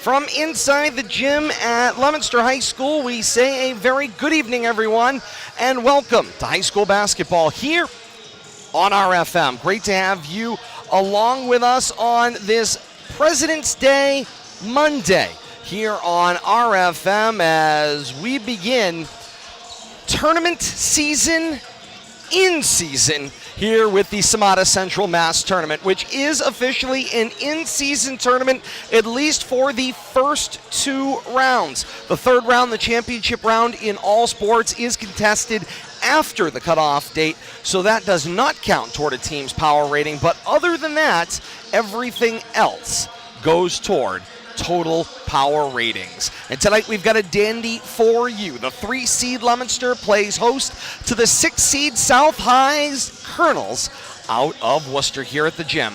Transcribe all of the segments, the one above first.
From inside the gym at Leominster High School, we say a very good evening, everyone, and welcome to high school basketball here on RFM. Great to have you along with us on this President's Day Monday here on RFM as we begin tournament season in season here with the CMADA Central Mass Tournament, which is officially an in-season tournament, at least for the first two rounds. The third round, the championship round in all sports, is contested after the cutoff date, so that does not count toward a team's power rating. But other than that, everything else goes toward total power ratings. And tonight we've got a dandy for you. The 3-seed Leominster plays host to the 6-seed South High's Colonels out of Worcester here at the gym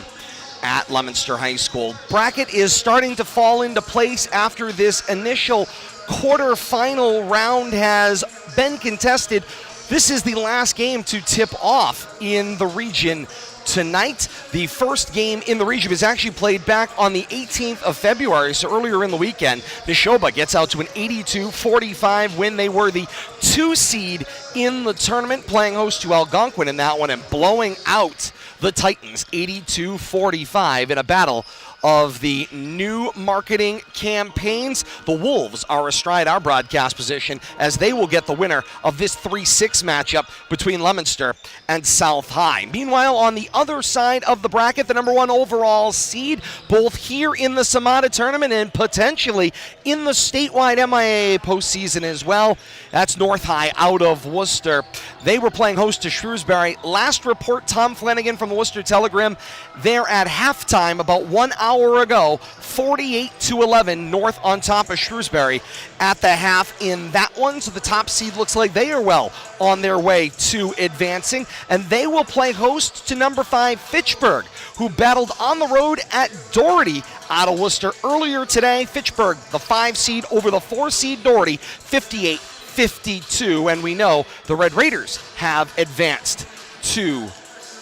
at Leominster High School. Bracket is starting to fall into place after this initial quarterfinal round has been contested. This is the last game to tip off in the region tonight. The first game in the region is actually played back on the 18th of February, so earlier in the weekend. Neshoba gets out to an 82-45 win. They were the 2-seed in the tournament, playing host to Algonquin in that one and blowing out the Titans 82-45 in a battle of the new marketing campaigns. The Wolves are astride our broadcast position as they will get the winner of this 3-6 matchup between Leominster and South High. Meanwhile, on the other side of the bracket, the number 1 overall seed, both here in the CMADA tournament and potentially in the statewide MIAA postseason as well, that's North High out of Worcester. They were playing host to Shrewsbury. Last report, Tom Flanagan from the Worcester Telegram, there at halftime about 1 hour ago, 48-11, North on top of Shrewsbury at the half in that one. So the top seed looks like they are well on their way to advancing, and they will play host to number 5 Fitchburg, who battled on the road at Doherty out of Worcester earlier today. Fitchburg, the 5 seed over the 4 seed Doherty, 58-52, and we know the Red Raiders have advanced to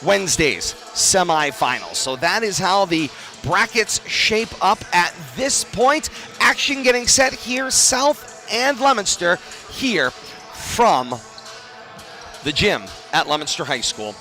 Wednesday's semifinals. So that is how the brackets shape up at this point. Action getting set here, South and Leominster, here from the gym at Leominster High School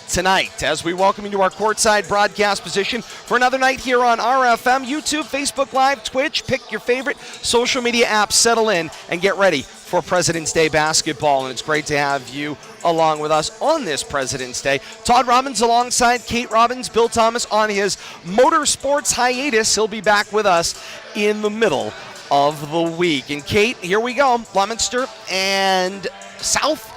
tonight, as we welcome you to our courtside broadcast position for another night here on RFM, YouTube, Facebook Live, Twitch. Pick your favorite social media app, settle in, and get ready for President's Day basketball. And it's great to have you along with us on this President's Day. Todd Robbins alongside Kate Robbins, Bill Thomas on his motorsports hiatus. He'll be back with us in the middle of the week. And Kate, here we go. Leominster and South,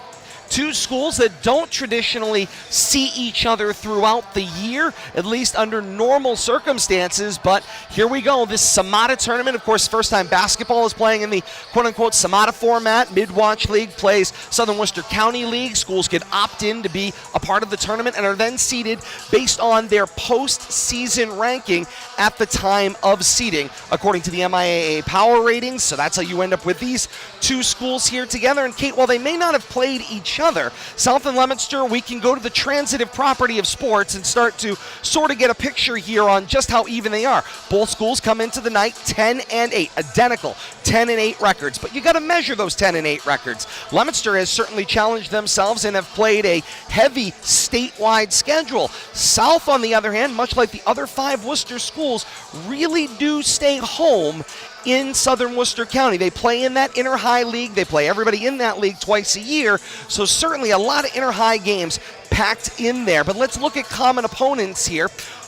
two schools that don't traditionally see each other throughout the year, at least under normal circumstances. But here we go. This CMADA tournament, of course, first time basketball is playing in the quote-unquote CMADA format. Mid-Watch League plays Southern Worcester County League. Schools can opt in to be a part of the tournament and are then seeded based on their post-season ranking at the time of seeding, according to the MIAA power ratings. So that's how you end up with these two schools here together. And Kate, while they may not have played each other, South and Leominster, we can go to the transitive property of sports and start to sort of get a picture here on just how even they are. Both schools come into the night 10-8, identical 10-8 records, but you got to measure those 10-8 records. Leominster has certainly challenged themselves and have played a heavy statewide schedule. South, on the other hand, much like the other 5 Worcester schools, really do stay home in Southern Worcester County. They play in that inter-high league. They play everybody in that league twice a year. So certainly a lot of inter-high games packed in there. But let's look at common opponents here.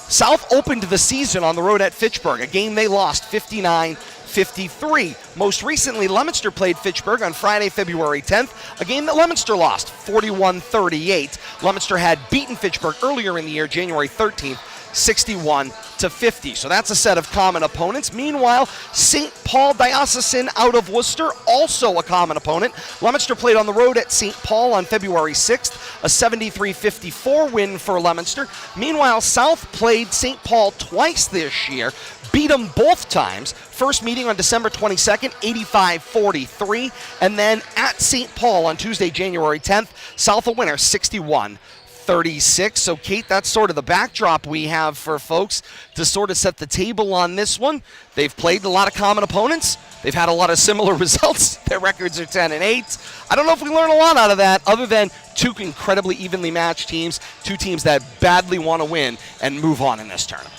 South opened the season on the road at Fitchburg, a game they lost 59-53. Most recently, Leominster played Fitchburg on Friday, February 10th, a game that Leominster lost 41-38. Leominster had beaten Fitchburg earlier in the year, January 13th, 61-50. So that's a set of common opponents. Meanwhile, St. Paul Diocesan out of Worcester, also a common opponent. Leominster played on the road at St. Paul on February 6th, a 73-54 win for Leominster. Meanwhile, South played St. Paul twice this year, beat them both times. First meeting on December 22nd, 85-43, and then at St. Paul on Tuesday, January 10th, South a winner, 61-54. 36. So, Kate, that's sort of the backdrop we have for folks to sort of set the table on this one. They've played a lot of common opponents. They've had a lot of similar results. Their records are 10-8. I don't know if we learn a lot out of that other than two incredibly evenly matched teams, two teams that badly want to win and move on in this tournament.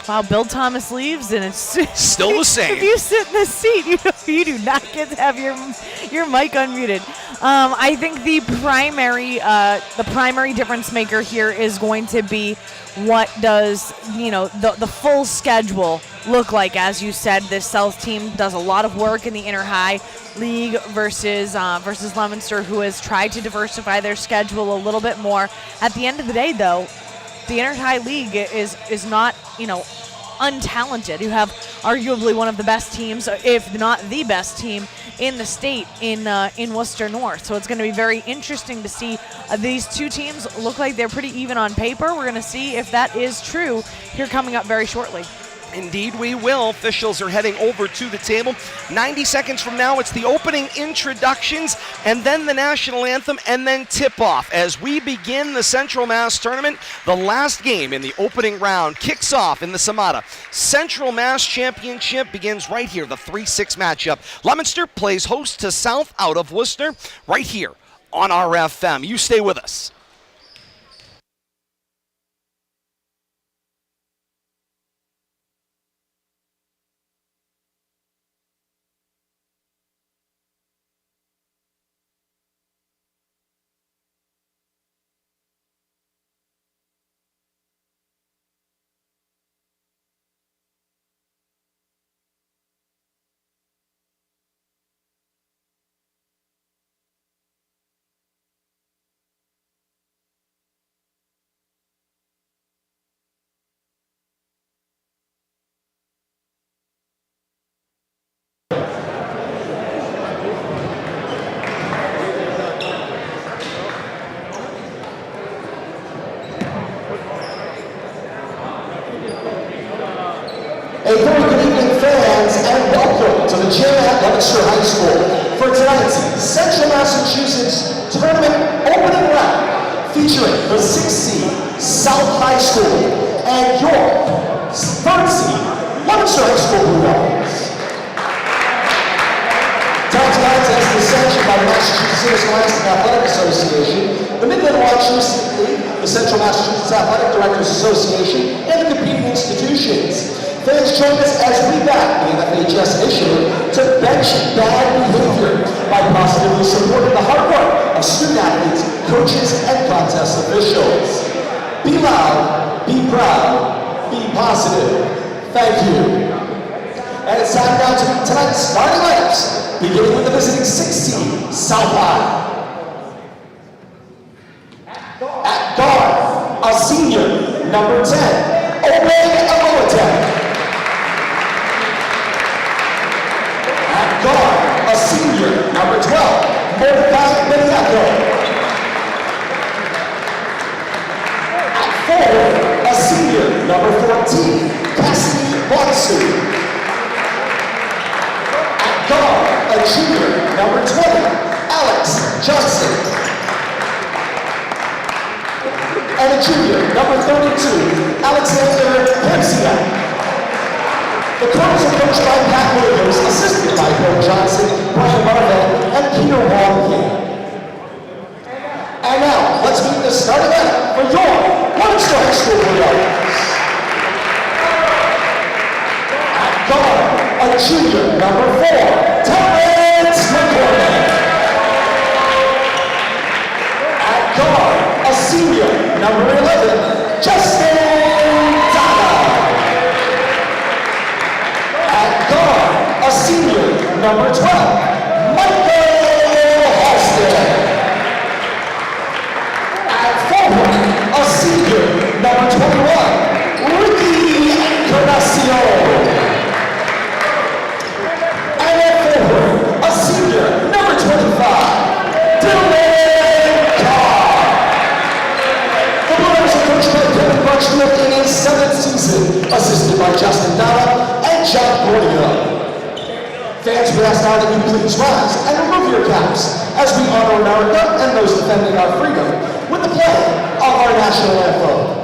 Wow, Bill Thomas leaves, and it's still the same. If you sit in this seat, you do not get to have your mic unmuted. I think the primary difference maker here is going to be what does the full schedule look like. As you said, this South team does a lot of work in the Inter-High League versus Leominster, who has tried to diversify their schedule a little bit more. At the end of the day, though, the Inter-High League is not, untalented. You have arguably one of the best teams, if not the best team in the state in Worcester North. So it's going to be very interesting to see these two teams look like they're pretty even on paper. We're going to see if that is true here coming up very shortly. Indeed we will. Officials are heading over to the table. 90 seconds from now, it's the opening introductions, and then the national anthem, and then tip-off. As we begin the Central Mass tournament, the last game in the opening round kicks off in the CMADA Central Mass Championship begins right here, the 3-6 matchup. Leominster plays host to South out of Worcester, right here on RFM. You stay with us. A very good evening, fans, and welcome to the gym at Leominster High School for tonight's Central Massachusetts Tournament opening round featuring the 6th seed South High School and your 3rd seed Leominster High School Blue Devils. Tonight's contest is sanctioned by the Massachusetts Interscholastic Athletic Association, the Midland Wachusett League, the Central Massachusetts Athletic Directors Association, and the competing institutions. Fans, join us as we back the NFHS initiative to bench bad behavior by positively supporting the hard work of student athletes, coaches, and contest officials. Be loud, be proud, be positive. Thank you. And it's time now to meet tonight's starting lineups, beginning with the visiting 6th seed, South High. At guard, a senior, number 10, Obey Amoateng. Guard, a senior, number 12, Mordecai Beniaco. At forward, a senior, number 14, Cassidy Watsu. At guard, a junior, number 20, Alex Johnson. And a junior, number 32, Alexander Hemsiak. The Cardinals are coached by Pat Williams, assisted by Bill Johnson, Brian Marvell, and Peter Wong. And now, let's meet the starting lineup for your Leominster High School Blue Devils. At guard, a junior, number 4, Terrence McCormick. At guard, a senior, number 11, Justin Donna. A senior, number 12, Michael Halston. At forward, a senior, number 21, Ricky Encarnacion. And at forward, a senior, number 25, Dylan Carr. The Blues are coached by Kevin Bunchfield in his 7th season, assisted by Justin Donna and John Borneo. Fans, we ask now that you please rise and remove your caps as we honor America and those defending our freedom with the play of our national anthem.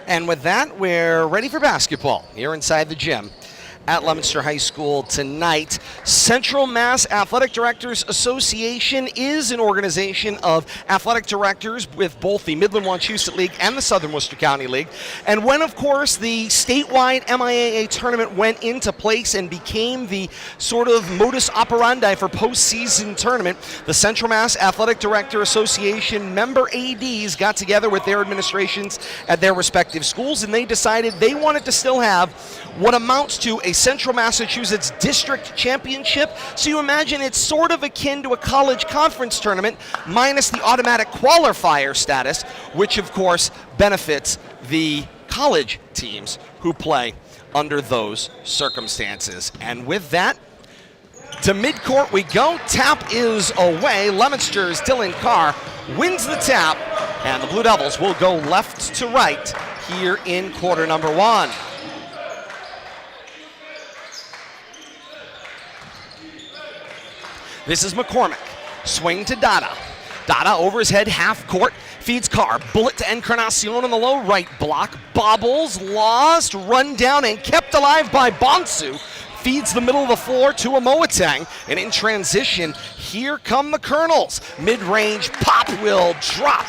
And with that, we're ready for basketball here inside the gym at Leominster High School tonight. Central Mass Athletic Directors Association is an organization of athletic directors with both the Midland Wachusett League and the Southern Worcester County League. And when, of course, the statewide MIAA tournament went into place and became the sort of modus operandi for postseason tournament, the Central Mass Athletic Director Association member ADs got together with their administrations at their respective schools, and they decided they wanted to still have what amounts to a Central Massachusetts District Championship. So you imagine it's sort of akin to a college conference tournament minus the automatic qualifier status, which of course benefits the college teams who play under those circumstances. And with that, to midcourt we go. Tap is away. Leominster's Dylan Carr wins the tap, and the Blue Devils will go left to right here in quarter number one. This is McCormick. Swing to Dada. Dada over his head, half court. Feeds Carr. Bullet to Encarnacion on the low right block. Bobbles, lost, run down, and kept alive by Bonsu. Feeds the middle of the floor to Amoateng. And in transition, here come the Colonels. Mid-range pop will drop.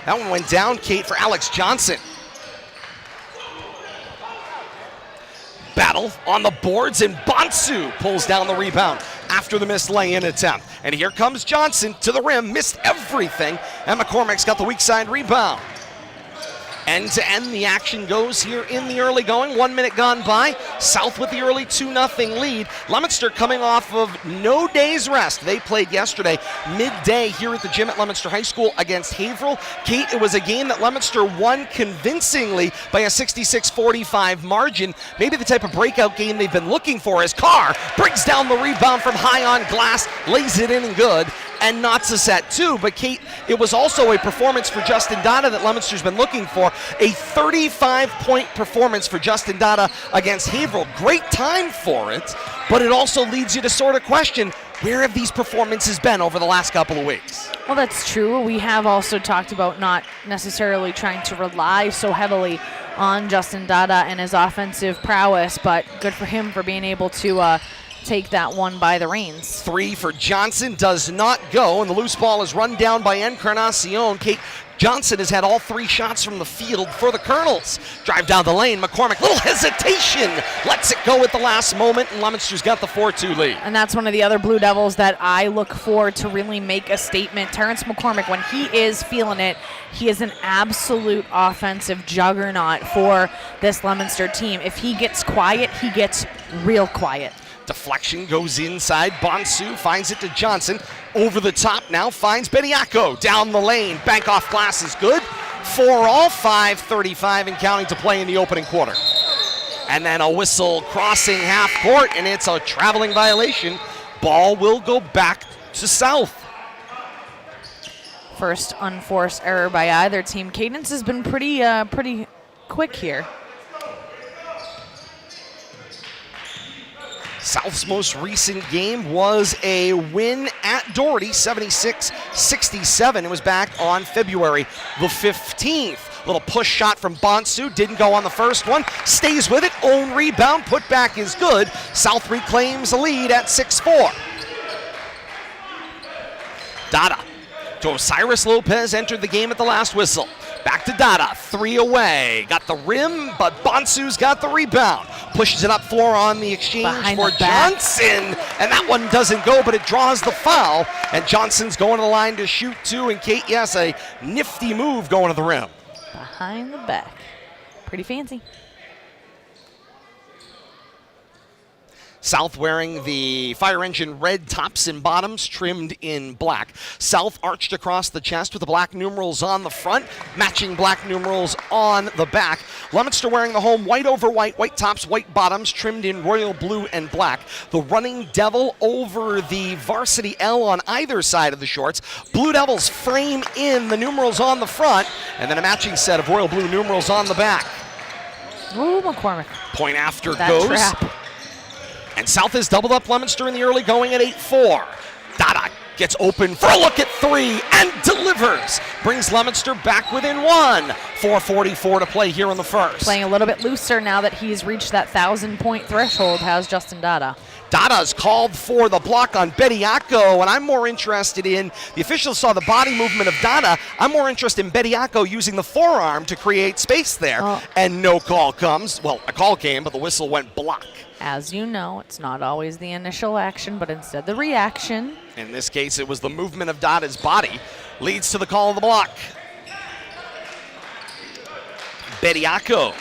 That one went down, Kate, for Alex Johnson. Battle on the boards, and Bonsu pulls down the rebound after the missed lay-in attempt. And here comes Johnson to the rim, missed everything, and McCormick's got the weak side rebound. End to end, the action goes here in the early going. 1 minute gone by. South with the early 2-0 lead. Leominster coming off of no day's rest. They played yesterday midday here at the gym at Leominster High School against Haverhill. Kate, it was a game that Leominster won convincingly by a 66-45 margin. Maybe the type of breakout game they've been looking for, as Carr brings down the rebound from high on glass, lays it in and good, and knots a set too. But Kate, it was also a performance for Justin Dada that Leominster's been looking for. A 35-point performance for Justin Dada against Haverhill. Great time for it, but it also leads you to sort of question, where have these performances been over the last couple of weeks? Well, that's true. We have also talked about not necessarily trying to rely so heavily on Justin Dada and his offensive prowess, but good for him for being able to take that one by the reins. 3 for Johnson does not go, and the loose ball is run down by Encarnacion. Kate, Johnson has had all 3 shots from the field for the Colonels. Drive down the lane, McCormick, little hesitation, lets it go at the last moment, and Leominster's got the 4-2 lead. And that's one of the other Blue Devils that I look for to really make a statement. Terrence McCormick, when he is feeling it, he is an absolute offensive juggernaut for this Leominster team. If he gets quiet, he gets real quiet. Deflection goes inside. Bonsu finds it to Johnson. Over the top now, finds Bediako. Down the lane. Bank off glass is good. 4-all, 5:35 and counting to play in the opening quarter. And then a whistle crossing half court, and it's a traveling violation Ball will go back to South. First unforced error by either team. Cadence has been pretty quick here. South's most recent game was a win at Doherty, 76-67. It was back on February the 15th. Little push shot from Bonsu, didn't go on the first one. Stays with it, own rebound, put back is good. South reclaims the lead at 6-4. Dada to Osiris Lopez entered the game at the last whistle. Back to Dada, 3 away. Got the rim, but Bonsu's got the rebound. Pushes it up floor on the exchange Behind for the back. Johnson. And that one doesn't go, but it draws the foul. And Johnson's going to the line to shoot two. And Kate, yes, a nifty move going to the rim. Behind the back. Pretty fancy. South wearing the fire engine red tops and bottoms trimmed in black. South arched across the chest with the black numerals on the front, matching black numerals on the back. Leominster wearing the home white over white, white tops, white bottoms trimmed in royal blue and black. The running devil over the varsity L on either side of the shorts. Blue Devils frame in the numerals on the front, and then a matching set of royal blue numerals on the back. Ooh, McCormick. Point after That goes. trap. And South has doubled up Leominster in the early going at 8-4. Dada gets open for a look at 3 and delivers. Brings Leominster back within 1. 4:44 to play here in the first. Playing a little bit looser now that he's reached that 1,000-point threshold, has Justin Dada. Dada's called for the block on Bediako, and I'm more interested in, the officials saw the body movement of Dada. I'm more interested in Bediako using the forearm to create space there. Oh. And no call comes. Well, a call came, but the whistle went block. As you know, it's not always the initial action, but instead the reaction. In this case, it was the movement of Dada's body leads to the call of the block. Bediako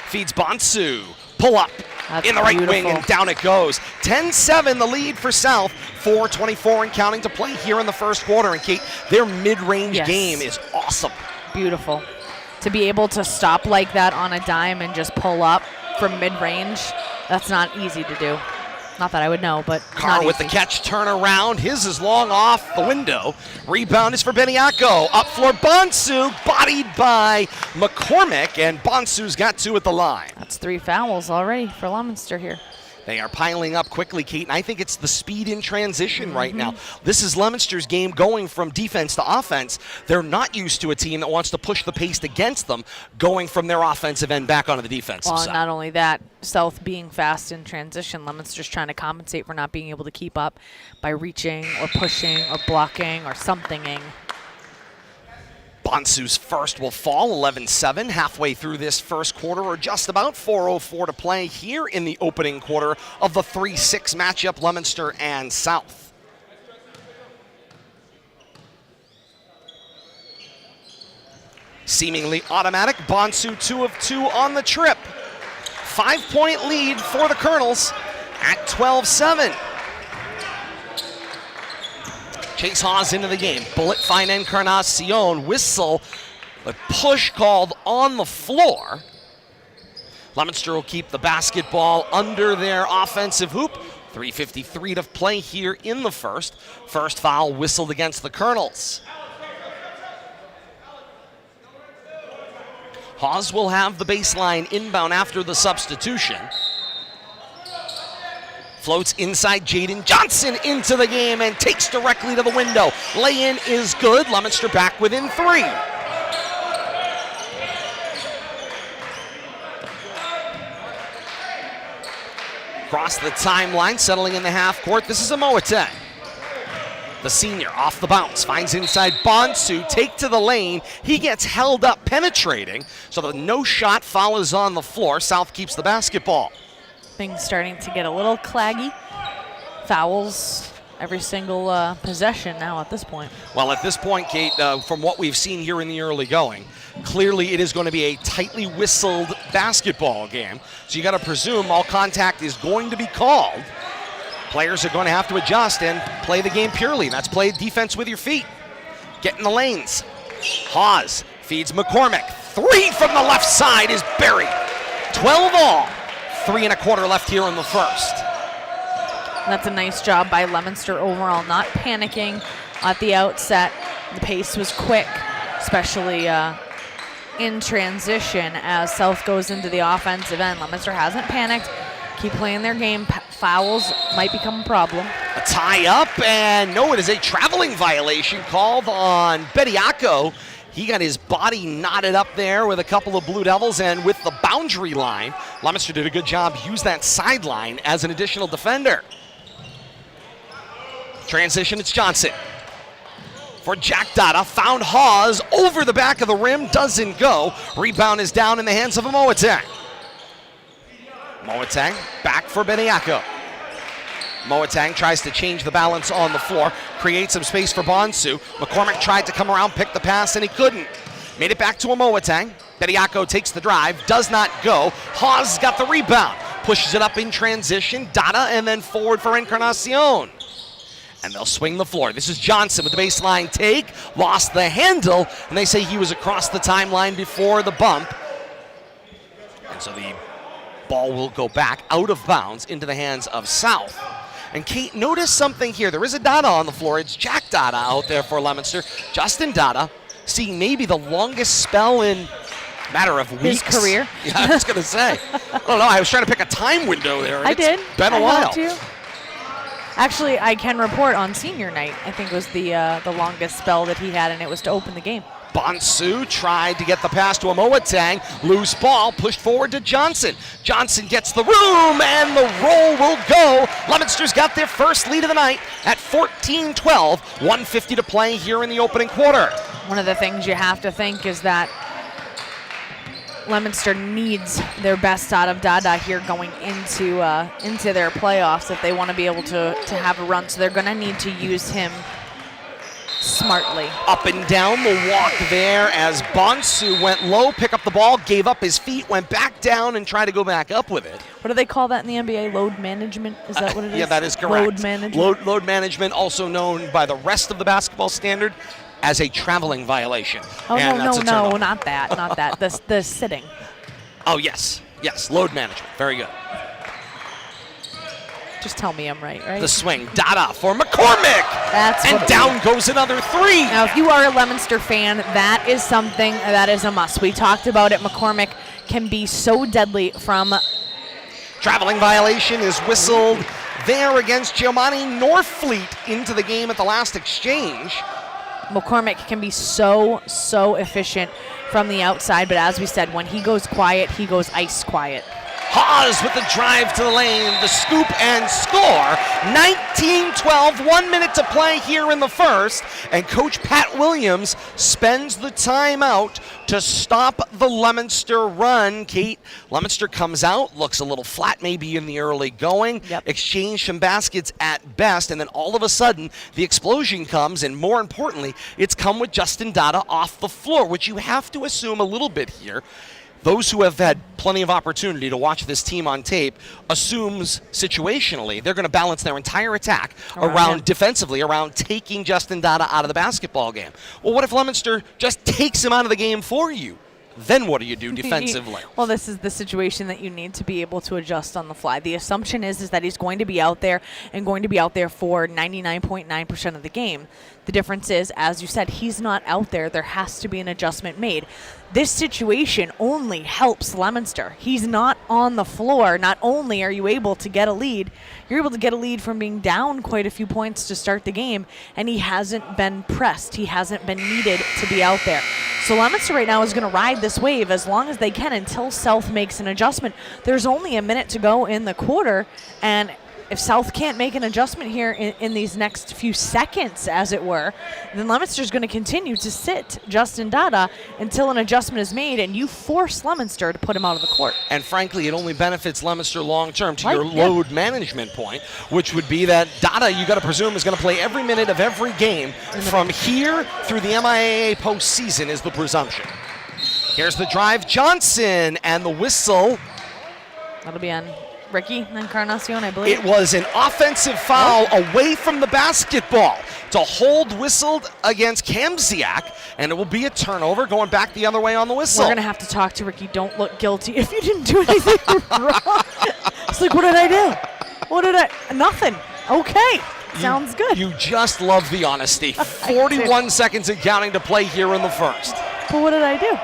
feeds Bonsu. Pull up That's in the right beautiful. wing, and down it goes. 10-7 the lead for South. 4:24 and counting to play here in the first quarter. And Kate, their mid-range Yes. game is awesome. Beautiful. To be able to stop like that on a dime and just pull up from mid-range, that's not easy to do. Not that I would know, but Carr not with the easy. catch, turn around. His is long off the window. Rebound is for Bediako. Up floor, Bonsu, bodied by McCormick, and Bonsu's got 2 at the line. That's 3 fouls already for Leominster here. They are piling up quickly, Kate, and I think it's the speed in transition right now. This is Leominster's game going from defense to offense. They're not used to a team that wants to push the pace against them, going from their offensive end back onto the defensive Well, side. not only that, South being fast in transition, Leominster's trying to compensate for not being able to keep up by reaching or pushing or blocking or somethinging. Bonsu's first will fall, 11-7, halfway through this first quarter, or just about. 4:04 to play here in the opening quarter of the 3-6 matchup, Leominster and South. Seemingly automatic, Bonsu 2 of 2 on the trip. 5-point lead for the Colonels at 12-7. Chase Hawes into the game. Bullet fine Encarnacion. Whistle. A push called on the floor. Leominster will keep the basketball under their offensive hoop. 3:53 to play here in the first. First foul whistled against the Colonels. Hawes will have the baseline inbound after the substitution. Floats inside Jaden Johnson into the game and takes directly to the window. Lay-in is good. Leominster back within 3. Across the timeline, settling in the half court. This is Amoateng. The senior off the bounce, finds inside Bonsu, take to the lane. He gets held up penetrating, so the no shot foul is on the floor. South keeps the basketball. Things starting to get a little claggy. Fouls every single possession now at this point. Well, at this point, Kate, from what we've seen here in the early going, clearly it is going to be a tightly whistled basketball game. So you got to presume all contact is going to be called. Players are going to have to adjust and play the game purely. That's play defense with your feet. Get in the lanes. Hawes feeds McCormick. 3 from the left side is buried. 12 all. 3 1/4 left here in the first. That's a nice job by Leominster overall, not panicking at the outset. The pace was quick, especially in transition as South goes into the offensive end. Leominster hasn't panicked. Keep playing their game. Fouls might become a problem. A tie up, and no, it is a traveling violation called on Bediako. He got his body knotted up there with a couple of Blue Devils, and with the boundary line, Leominster did a good job. Use that sideline as an additional defender. Transition, it's Johnson. For Jack Dada, found Hawes over the back of the rim, doesn't go. Rebound is down in the hands of Moatang. Moatang back for Bediako. Moatang tries to change the balance on the floor, create some space for Bonsu. McCormick tried to come around, pick the pass, and he couldn't. Made it back to a Moatang. Bediako takes the drive, does not go. Hawes got the rebound, pushes it up in transition. Dada, and then forward for Encarnacion. And they'll swing the floor. This is Johnson with the baseline take. Lost the handle, and they say he was across the timeline before the bump. And so the ball will go back out of bounds into the hands of South. And Kate, notice something here. There is a Dada on the floor. It's Jack Dada out there for Leominster. Justin Dada seeing maybe the longest spell in a matter of weeks. His career. Yeah, I was going to say. I don't know. I was trying to pick a time window there. I did. Been a while. Helped you. Actually, I can report on senior night, I think was the longest spell that he had, and it was to open the game. Bonsu tried to get the pass to Moatang. Loose ball pushed forward to Johnson. Johnson gets the room, and the roll will go. Leominster's got their first lead of the night at 14-12. 1:50 to play here in the opening quarter. One of the things you have to think is that Leominster needs their best out of Dada here going into their playoffs if they want to be able to have a run. So they're going to need to use him smartly. Up and down the walk there as Bonsu went low, pick up the ball, gave up his feet, went back down and tried to go back up with it. What do they call that in the NBA? Load management? Is that what it is? Yeah, that is correct. Load management. Load management, also known by the rest of the basketball standard as a traveling violation. Oh, and no, not that. The sitting. Oh, yes, load management. Very good. Just tell me I'm right? The swing, Dada for McCormick. And down goes another three. Now, if you are a Leominster fan, that is something that is a must. We talked about it. McCormick can be so deadly from... Traveling violation is whistled there against Giovanni Norfleet into the game at the last exchange. McCormick can be so efficient from the outside, but as we said, when he goes quiet, he goes ice quiet. Hawes with the drive to the lane, the scoop and score. 19-12, 1 minute to play here in the first, and Coach Pat Williams spends the timeout to stop the Leominster run. Kate, Leominster comes out, looks a little flat maybe in the early going, exchange some baskets at best, and then all of a sudden the explosion comes, and more importantly, it's come with Justin Dada off the floor, which you have to assume a little bit here. Those who have had plenty of opportunity to watch this team on tape assumes situationally they're going to balance their entire attack around defensively, around taking Justin Dada out of the basketball game. Well, what if Leominster just takes him out of the game for you? Then what do you do defensively? Well, this is the situation that you need to be able to adjust on the fly. The assumption is that he's going to be out there and going to be out there for 99.9% of the game. The difference is, as you said, he's not out there. There has to be an adjustment made. This situation only helps Leominster. He's not on the floor. Not only are you able to get a lead, you're able to get a lead from being down quite a few points to start the game, and he hasn't been pressed. He hasn't been needed to be out there. So Leominster right now is going to ride this wave as long as they can until South makes an adjustment. There's only a minute to go in the quarter, and if South can't make an adjustment here in these next few seconds, as it were, then Leominster's going to continue to sit Justin Dada until an adjustment is made, and you force Leominster to put him out of the court. And frankly, it only benefits Leominster long-term to your load management point, which would be that Dada, you got to presume, is going to play every minute of every game from here through the MIAA postseason is the presumption. Here's the drive, Johnson, and the whistle. That'll be on Ricky Encarnacion, I believe. It was an offensive foul away from the basketball. It's a hold whistled against Kamziak, and it will be a turnover going back the other way on the whistle. We're going to have to talk to Ricky. Don't look guilty if you didn't do anything wrong. It's like, what did I do? Nothing. Okay. Sounds good. You just love the honesty. 41 seconds and counting to play here in the first. But what did I do?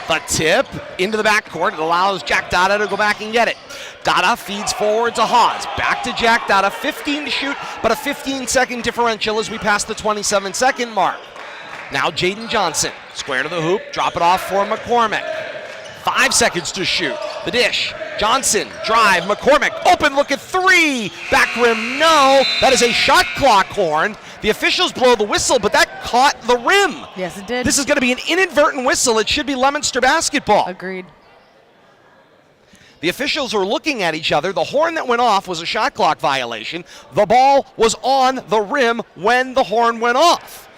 The tip into the backcourt. It allows Jack Dada to go back and get it. Dada feeds forward to Haas. Back to Jack Dada. 15 to shoot, but a 15-second differential as we pass the 27-second mark. Now Jaden Johnson. Square to the hoop. Drop it off for McCormick. 5 seconds to shoot. The dish. Johnson, drive, McCormick, open look at three. Back rim, no. That is a shot clock horn. The officials blow the whistle, but that caught the rim. Yes, it did. This is going to be an inadvertent whistle. It should be Leominster basketball. Agreed. The officials are looking at each other. The horn that went off was a shot clock violation. The ball was on the rim when the horn went off.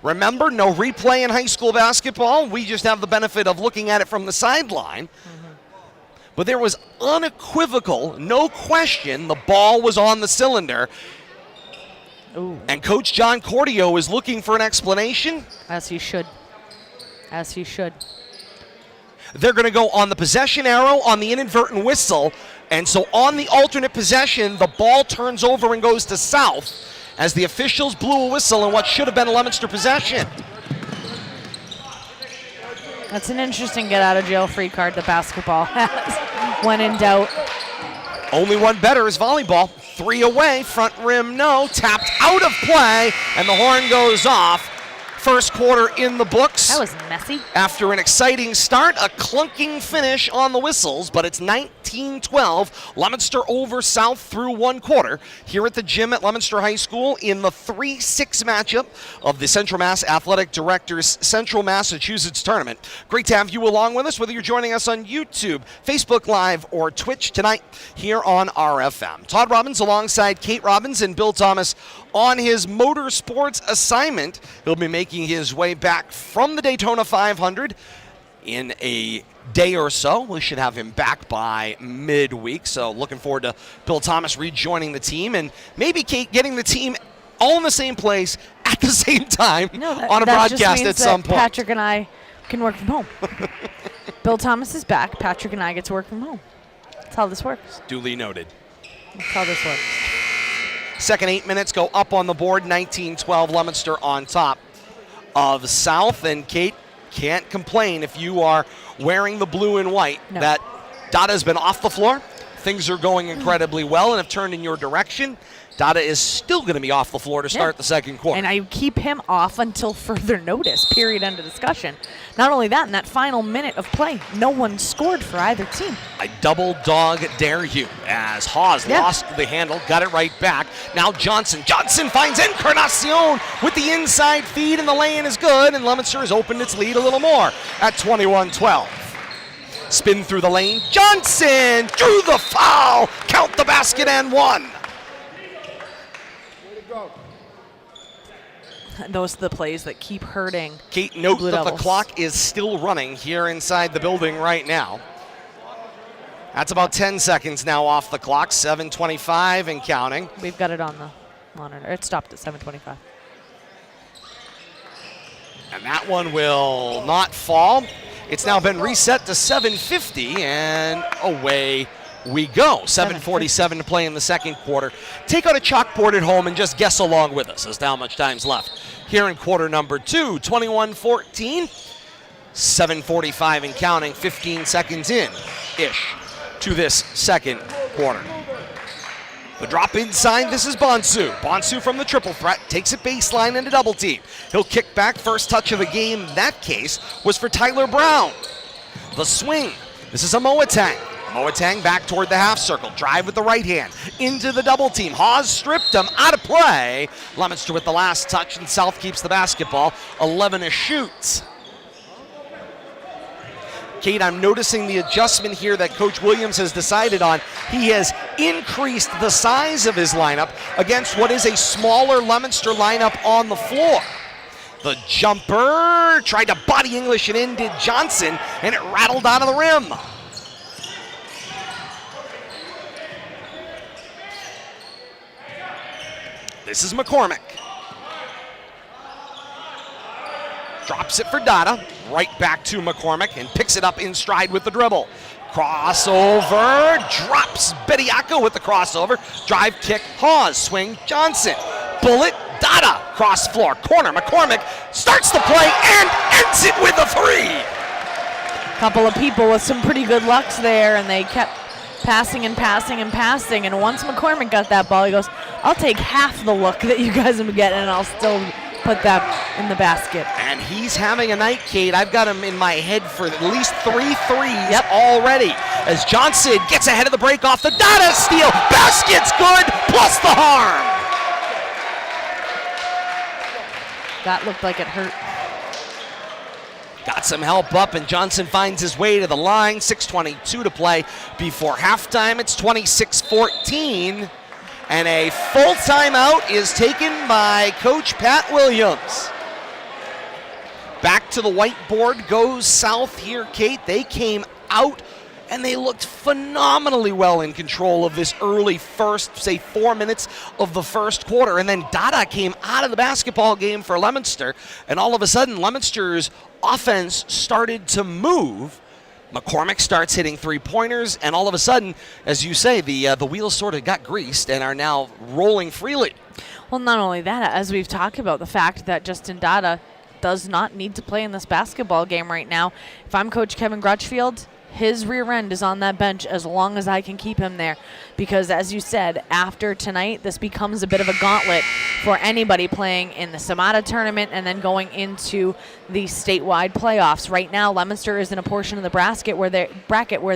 Remember, no replay in high school basketball. We just have the benefit of looking at it from the sideline. But there was unequivocal, no question, the ball was on the cylinder. Ooh. And Coach John Cordio is looking for an explanation. As he should. As he should. They're going to go on the possession arrow, on the inadvertent whistle. And so on the alternate possession, the ball turns over and goes to south as the officials blew a whistle in what should have been a Leominster possession. That's an interesting get-out-of-jail-free card that basketball has when in doubt. Only one better is volleyball. 3 away, front rim, no. Tapped out of play, and the horn goes off. First quarter in the books. That was messy. After an exciting start, a clunking finish on the whistles, but it's 19-12. Leominster over South through one quarter here at the gym at Leominster High School in the 3-6 matchup of the Central Mass Athletic Directors Central Massachusetts Tournament. Great to have you along with us, whether you're joining us on YouTube, Facebook Live, or Twitch tonight here on RFM. Todd Robbins alongside Kate Robbins and Bill Thomas on his motorsports assignment. He'll be making his way back from the Daytona 500 in a day or so. We should have him back by midweek, so looking forward to Bill Thomas rejoining the team and maybe Kate getting the team all in the same place at the same time on a broadcast at some point. Patrick and I can work from home. Bill Thomas is back. Patrick and I get to work from home. That's how this works. Duly noted. That's how this works. Second 8 minutes go up on the board. 19-12 Leominster on top of South. And Kate, can't complain if you are wearing the blue and white. No. That Dada has been off the floor. Things are going incredibly well and have turned in your direction. Dada is still going to be off the floor to start the second quarter. And I keep him off until further notice, period, end of discussion. Not only that, in that final minute of play, no one scored for either team. I double dog dare you as Haas lost the handle, got it right back. Now Johnson finds Encarnacion with the inside feed, and the lay-in is good, and Leominster has opened its lead a little more at 21-12. Spin through the lane, Johnson drew the foul, count the basket and one. Those are the plays that keep hurting. Kate, note Blue that Devils. the clock is still running here inside the building right now. That's about 10 seconds now off the clock, 7:25 and counting. We've got it on the monitor. It stopped at 7:25. And that one will not fall. It's now been reset to 7:50, and away we go. 7:47 to play in the second quarter. Take out a chalkboard at home and just guess along with us as to how much time's left. Here in quarter number 2, 21-14, 7:45 and counting, 15 seconds in-ish to this second quarter. The drop inside, this is Bonsu. Bonsu from the triple threat, takes it baseline into double team. He'll kick back, first touch of the game, in that case, was for Tyler Brown. The swing, this is a Moatang. Moatang back toward the half circle, drive with the right hand, into the double team. Haas stripped him, out of play. Leominster with the last touch, and South keeps the basketball, 11 to shoot. Kate, I'm noticing the adjustment here that Coach Williams has decided on. He has increased the size of his lineup against what is a smaller Leominster lineup on the floor. The jumper tried to body English it in, did Johnson, and it rattled out of the rim. This is McCormick. Drops it for Dada. Right back to McCormick and picks it up in stride with the dribble. Crossover. Drops Bediako with the crossover. Drive kick. Hawes. Swing. Johnson. Bullet. Dada. Cross floor. Corner. McCormick starts the play and ends it with a three. Couple of people with some pretty good lucks there, and they kept passing and passing and passing. And once McCormick got that ball, he goes, I'll take half the look that you guys have been getting, and I'll still put that in the basket. And he's having a night, Kate. I've got him in my head for at least 3 threes already. As Johnson gets ahead of the break off the Dada steal. Basket's good, plus the harm. That looked like it hurt. Got some help up, and Johnson finds his way to the line. 6:22 to play before halftime. It's 26-14. And a full timeout is taken by Coach Pat Williams. Back to the whiteboard goes South here, Kate. They came out and they looked phenomenally well in control of this early first, say, 4 minutes of the first quarter. And then Dada came out of the basketball game for Leominster, and all of a sudden Leominster's offense started to move. McCormick starts hitting three-pointers, and all of a sudden, as you say, the wheels sort of got greased and are now rolling freely. Well, not only that, as we've talked about, the fact that Justin Dada does not need to play in this basketball game right now. If I'm Coach Kevin Grutchfield, his rear end is on that bench as long as I can keep him there. Because as you said, after tonight, this becomes a bit of a gauntlet for anybody playing in the CMADA tournament and then going into the statewide playoffs. Right now, Leominster is in a portion of the bracket where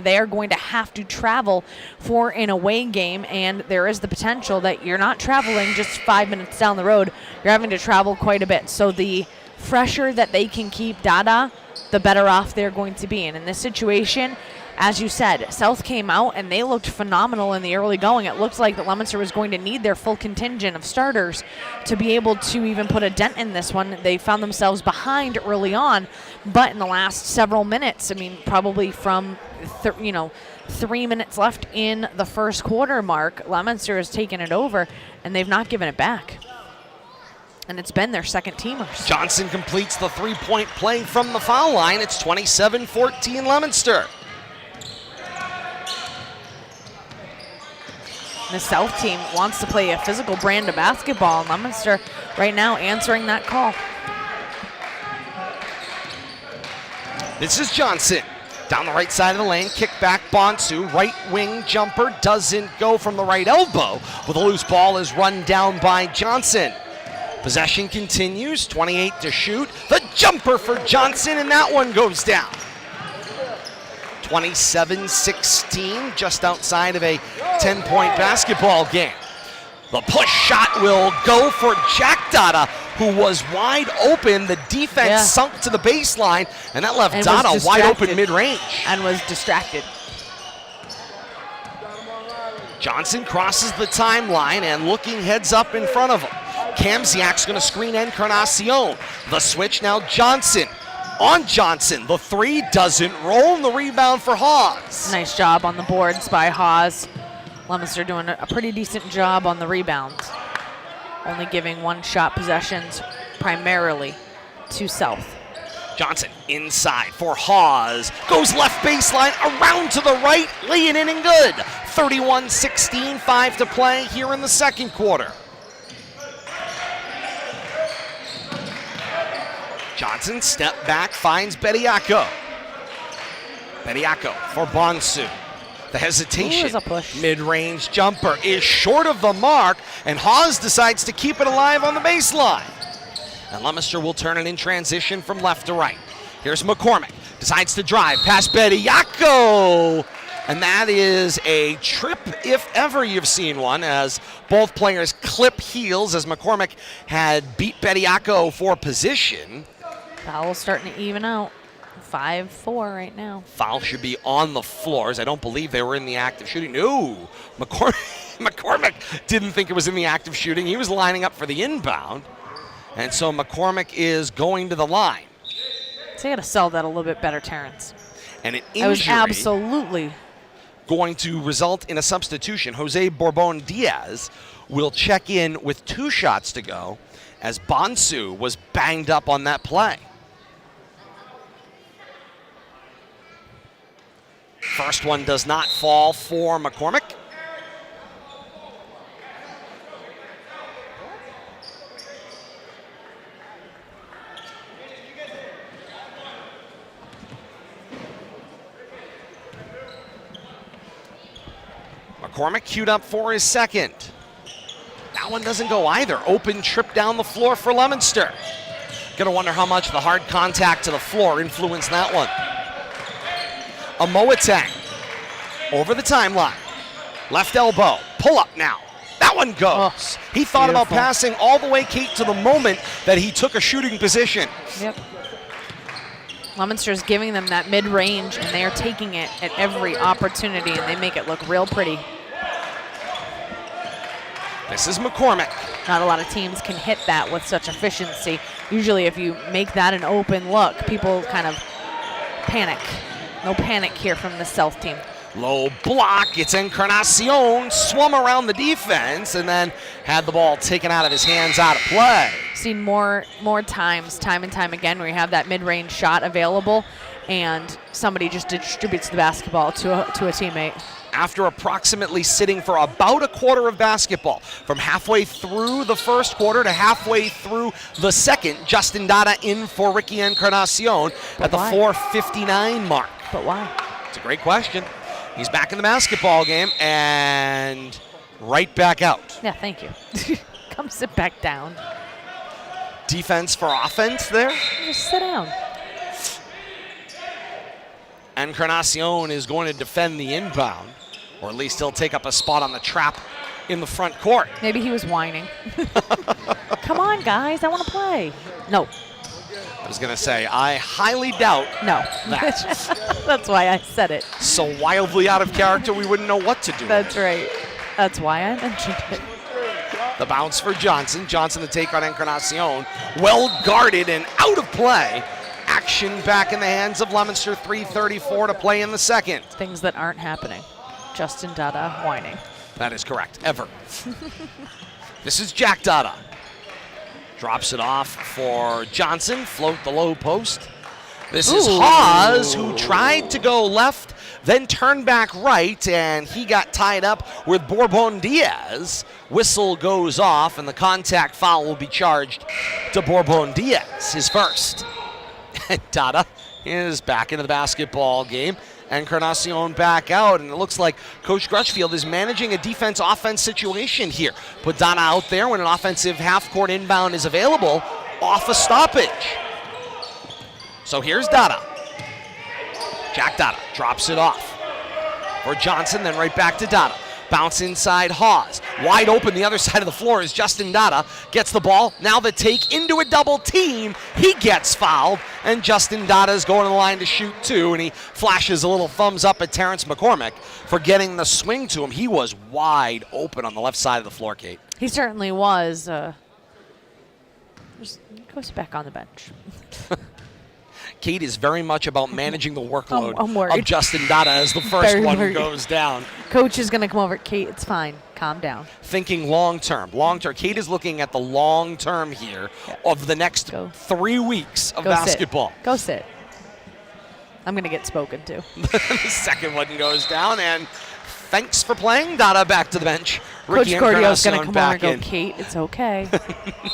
they are going to have to travel for an away game, and there is the potential that you're not traveling just 5 minutes down the road. You're having to travel quite a bit. So the fresher that they can keep Dada, the better off they're going to be. And in this situation, as you said, South came out and they looked phenomenal in the early going. It looked like that Leominster was going to need their full contingent of starters to be able to even put a dent in this one. They found themselves behind early on, but in the last several minutes, I mean, probably from 3 minutes left in the first quarter mark, Leominster has taken it over and they've not given it back. And it's been their second teamers. Johnson completes the three-point play from the foul line. It's 27-14 Leominster. The South team wants to play a physical brand of basketball, and Leominster right now answering that call. This is Johnson. Down the right side of the lane, kick back Bonsu. Right wing jumper doesn't go from the right elbow. With a loose ball is run down by Johnson. Possession continues, 28 to shoot. The jumper for Johnson, and that one goes down. 27-16, just outside of a 10-point basketball game. The push shot will go for Jack Dada, who was wide open. The defense sunk to the baseline, and that left Dada wide open mid-range. And was distracted. Johnson crosses the timeline and looking heads up in front of him. Kamziak's going to screen Encarnacion. The switch now Johnson. On Johnson, the three doesn't roll, and the rebound for Hawes. Nice job on the boards by Hawes. Leominster doing a pretty decent job on the rebounds. Only giving one-shot possessions primarily to South. Johnson inside for Hawes. Goes left baseline, around to the right, laying in and good. 31-16, 5 to play here in the second quarter. Johnson step back, finds Bediako. Bediako for Bonsu. The hesitation. Ooh, a push. Mid-range jumper is short of the mark, and Hawes decides to keep it alive on the baseline. And Leominster will turn it in transition from left to right. Here's McCormick. Decides to drive past Bediako. And that is a trip, if ever you've seen one, as both players clip heels, as McCormick had beat Bediako for position. Foul's starting to even out. 5-4 right now. Foul should be on the floors. I don't believe they were in the act of shooting. No, McCormick didn't think it was in the act of shooting. He was lining up for the inbound. And so McCormick is going to the line. So you got to sell that a little bit better, Terrence. And an injury I was absolutely going to result in a substitution. Jose Bourbon Diaz will check in with 2 shots to go, as Bonsu was banged up on that play. First one does not fall for McCormick. McCormick queued up for his second. That one doesn't go either. Open trip down the floor for Leominster. Gonna wonder how much the hard contact to the floor influenced that one. A Moatang over the timeline. Left elbow, pull up now. That one goes. He thought about passing all the way, Kate, to the moment that he took a shooting position. Yep. Leominster's giving them that mid-range, and they are taking it at every opportunity, and they make it look real pretty. This is McCormick. Not a lot of teams can hit that with such efficiency. Usually if you make that an open look, people kind of panic. No panic here from the South team. Low block, it's Encarnacion, swum around the defense, and then had the ball taken out of his hands out of play. Seen more times, time and time again, where you have that mid-range shot available, and somebody just distributes the basketball to a teammate. After approximately sitting for about a quarter of basketball, from halfway through the first quarter to halfway through the second, Justin Dada in for Ricky Encarnacion at the 4:59 mark. But why? It's a great question. He's back in the basketball game and right back out. Yeah, thank you. Come sit back down. Defense for offense there. Just sit down. Encarnacion is going to defend the inbound, or at least he'll take up a spot on the trap in the front court. Maybe he was whining. Come on, guys, I want to play. No. I was going to say, I highly doubt No. that. That's why I said it. So wildly out of character, we wouldn't know what to do. That's right. That's why I mentioned it. The bounce for Johnson. Johnson the take on Encarnacion. Well guarded and out of play. Action back in the hands of Leominster. 3:34 to play in the second. Things that aren't happening. Justin Dada whining. That is correct. Ever. This is Jack Dada. Drops it off for Johnson. Float the low post. This is Hawes, who tried to go left, then turned back right, and he got tied up with Bourbon Diaz. Whistle goes off, and the contact foul will be charged to Bourbon Diaz, his first. And Dada is back into the basketball game. Encarnacion back out, and it looks like Coach Crutchfield is managing a defense-offense situation here. Put Dada out there when an offensive half-court inbound is available off a stoppage. So here's Dada. Jack Dada drops it off for Johnson, then right back to Dada. Bounce inside Hawes. Wide open the other side of the floor is Justin Dada. Gets the ball. Now the take into a double team. He gets fouled, and Justin Dada is going to the line to shoot two, and he flashes a little thumbs up at Terrence McCormick for getting the swing to him. He was wide open on the left side of the floor, Kate. He certainly was. Just goes back on the bench. Kate is very much about managing the workload I'm worried. of Justin Dada as the first Very one worried. goes down. Coach is going to come over. Kate, it's fine. Calm down. Thinking long-term. Long-term. Kate is looking at the long-term here of the next 3 weeks of basketball. Go sit. I'm going to get spoken to. The second one goes down, and thanks for playing. Dada back to the bench. Coach Ricky Cordio's going to Encarnacion come over back and in. go, Kate, it's okay.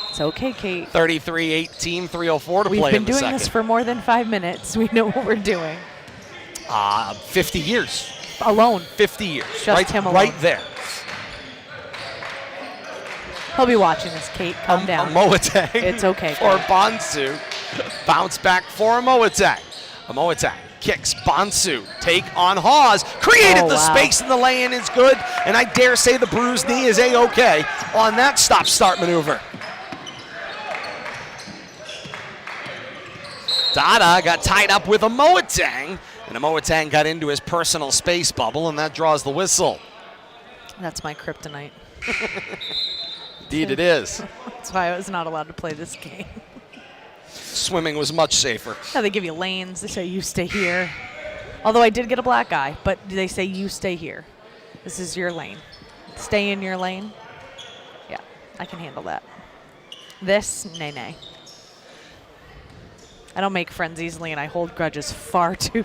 It's okay, Kate. 33-18, 3:04 to We've play been in the doing second. this for more than 5 minutes. We know what we're doing. 50 years. Alone. 50 years. Just him alone. Right there. He'll be watching this, Kate. Calm down. A Moatang. It's okay, For Kate. Bonsu. Bounce back for a Moatang. A Moatang kicks Bonsu. Take on Hawes. Created the space, and the lay-in is good. And I dare say the bruised knee is A-OK on that stop-start maneuver. Dada got tied up with a Moatang, and a Moatang got into his personal space bubble, and that draws the whistle. That's my kryptonite. Indeed it is. That's why I was not allowed to play this game. Swimming was much safer. Now they give you lanes. They say you stay here. Although I did get a black eye, but they say you stay here. This is your lane. Stay in your lane. Yeah, I can handle that. This, nay. I don't make friends easily, and I hold grudges far too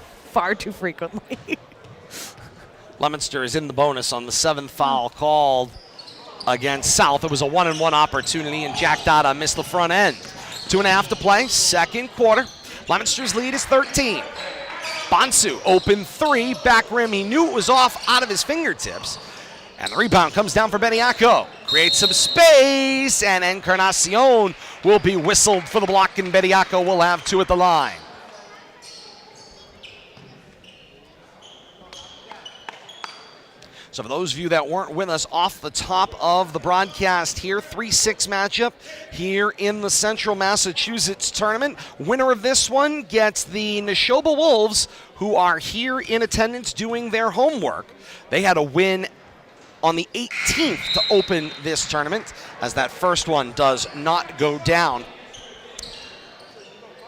frequently. Leominster is in the bonus on the 7th foul called against South. It was a 1-and-1 opportunity, and Jack Dada missed the front end. 2.5 to play, second quarter. Leominster's lead is 13. Bonsu, open three, back rim. He knew it was off out of his fingertips. And the rebound comes down for Bediaco. Creates some space, and Encarnacion will be whistled for the block, and Bediaco will have 2 at the line. So for those of you that weren't with us off the top of the broadcast here, 3-6 matchup here in the Central Massachusetts tournament. Winner of this one gets the Neshoba Wolves, who are here in attendance doing their homework. They had a win on the 18th to open this tournament, as that first one does not go down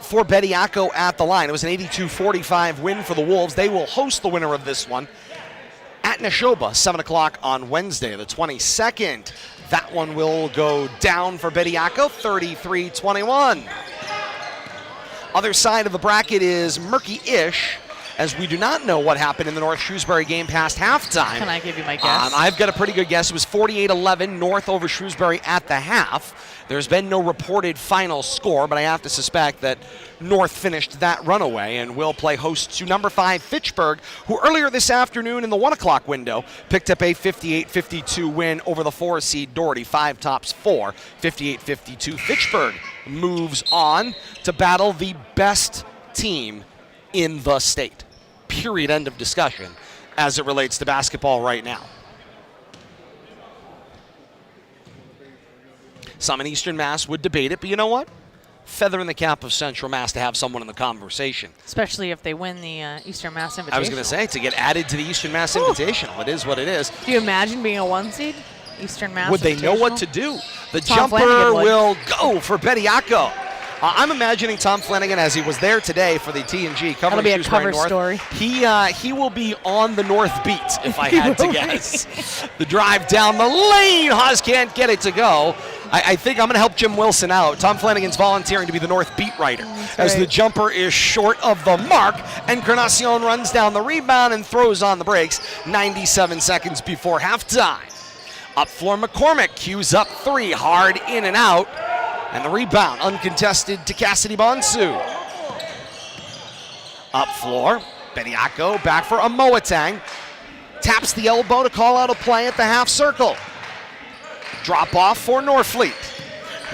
for Bediaco at the line. It was an 82-45 win for the Wolves. They will host the winner of this one at Neshoba, 7 o'clock on Wednesday, the 22nd. That one will go down for Bediaco, 33-21. Other side of the bracket is murky-ish, as we do not know what happened in the North Shrewsbury game past halftime. Can I give you my guess? I've got a pretty good guess. It was 48-11 North over Shrewsbury at the half. There's been no reported final score, but I have to suspect that North finished that runaway and will play host to number 5 Fitchburg, who earlier this afternoon in the 1 o'clock window picked up a 58-52 win over the 4-seed Doherty. 5 tops 4, 58-52. Fitchburg moves on to battle the best team in the state. Period. End of discussion as it relates to basketball right now. Some in Eastern Mass would debate it, but you know what? Feather in the cap of Central Mass to have someone in the conversation. Especially if they win the Eastern Mass Invitational. I was going to say, to get added to the Eastern Mass Invitational. It is what it is. Do you imagine being a 1 seed? Eastern Mass Would they know what to do? The jumper Flanagan would. will go for Bediaco. I'm imagining Tom Flanagan, as he was there today for the T&G covering That'll be a Shrewsbury cover North. story. He will be on the North beat, if I had to guess. The drive down the lane. Haas can't get it to go. I think I'm going to help Jim Wilson out. Tom Flanagan's volunteering to be the North beat writer. As the jumper is short of the mark. Encarnacion runs down the rebound and throws on the brakes 97 seconds before halftime. Up floor, McCormick cues up 3. Hard in and out. And the rebound uncontested to Cassidy Bonsu. Up floor, Bediaco back for a Moatang. Taps the elbow to call out a play at the half circle. Drop off for Norfleet.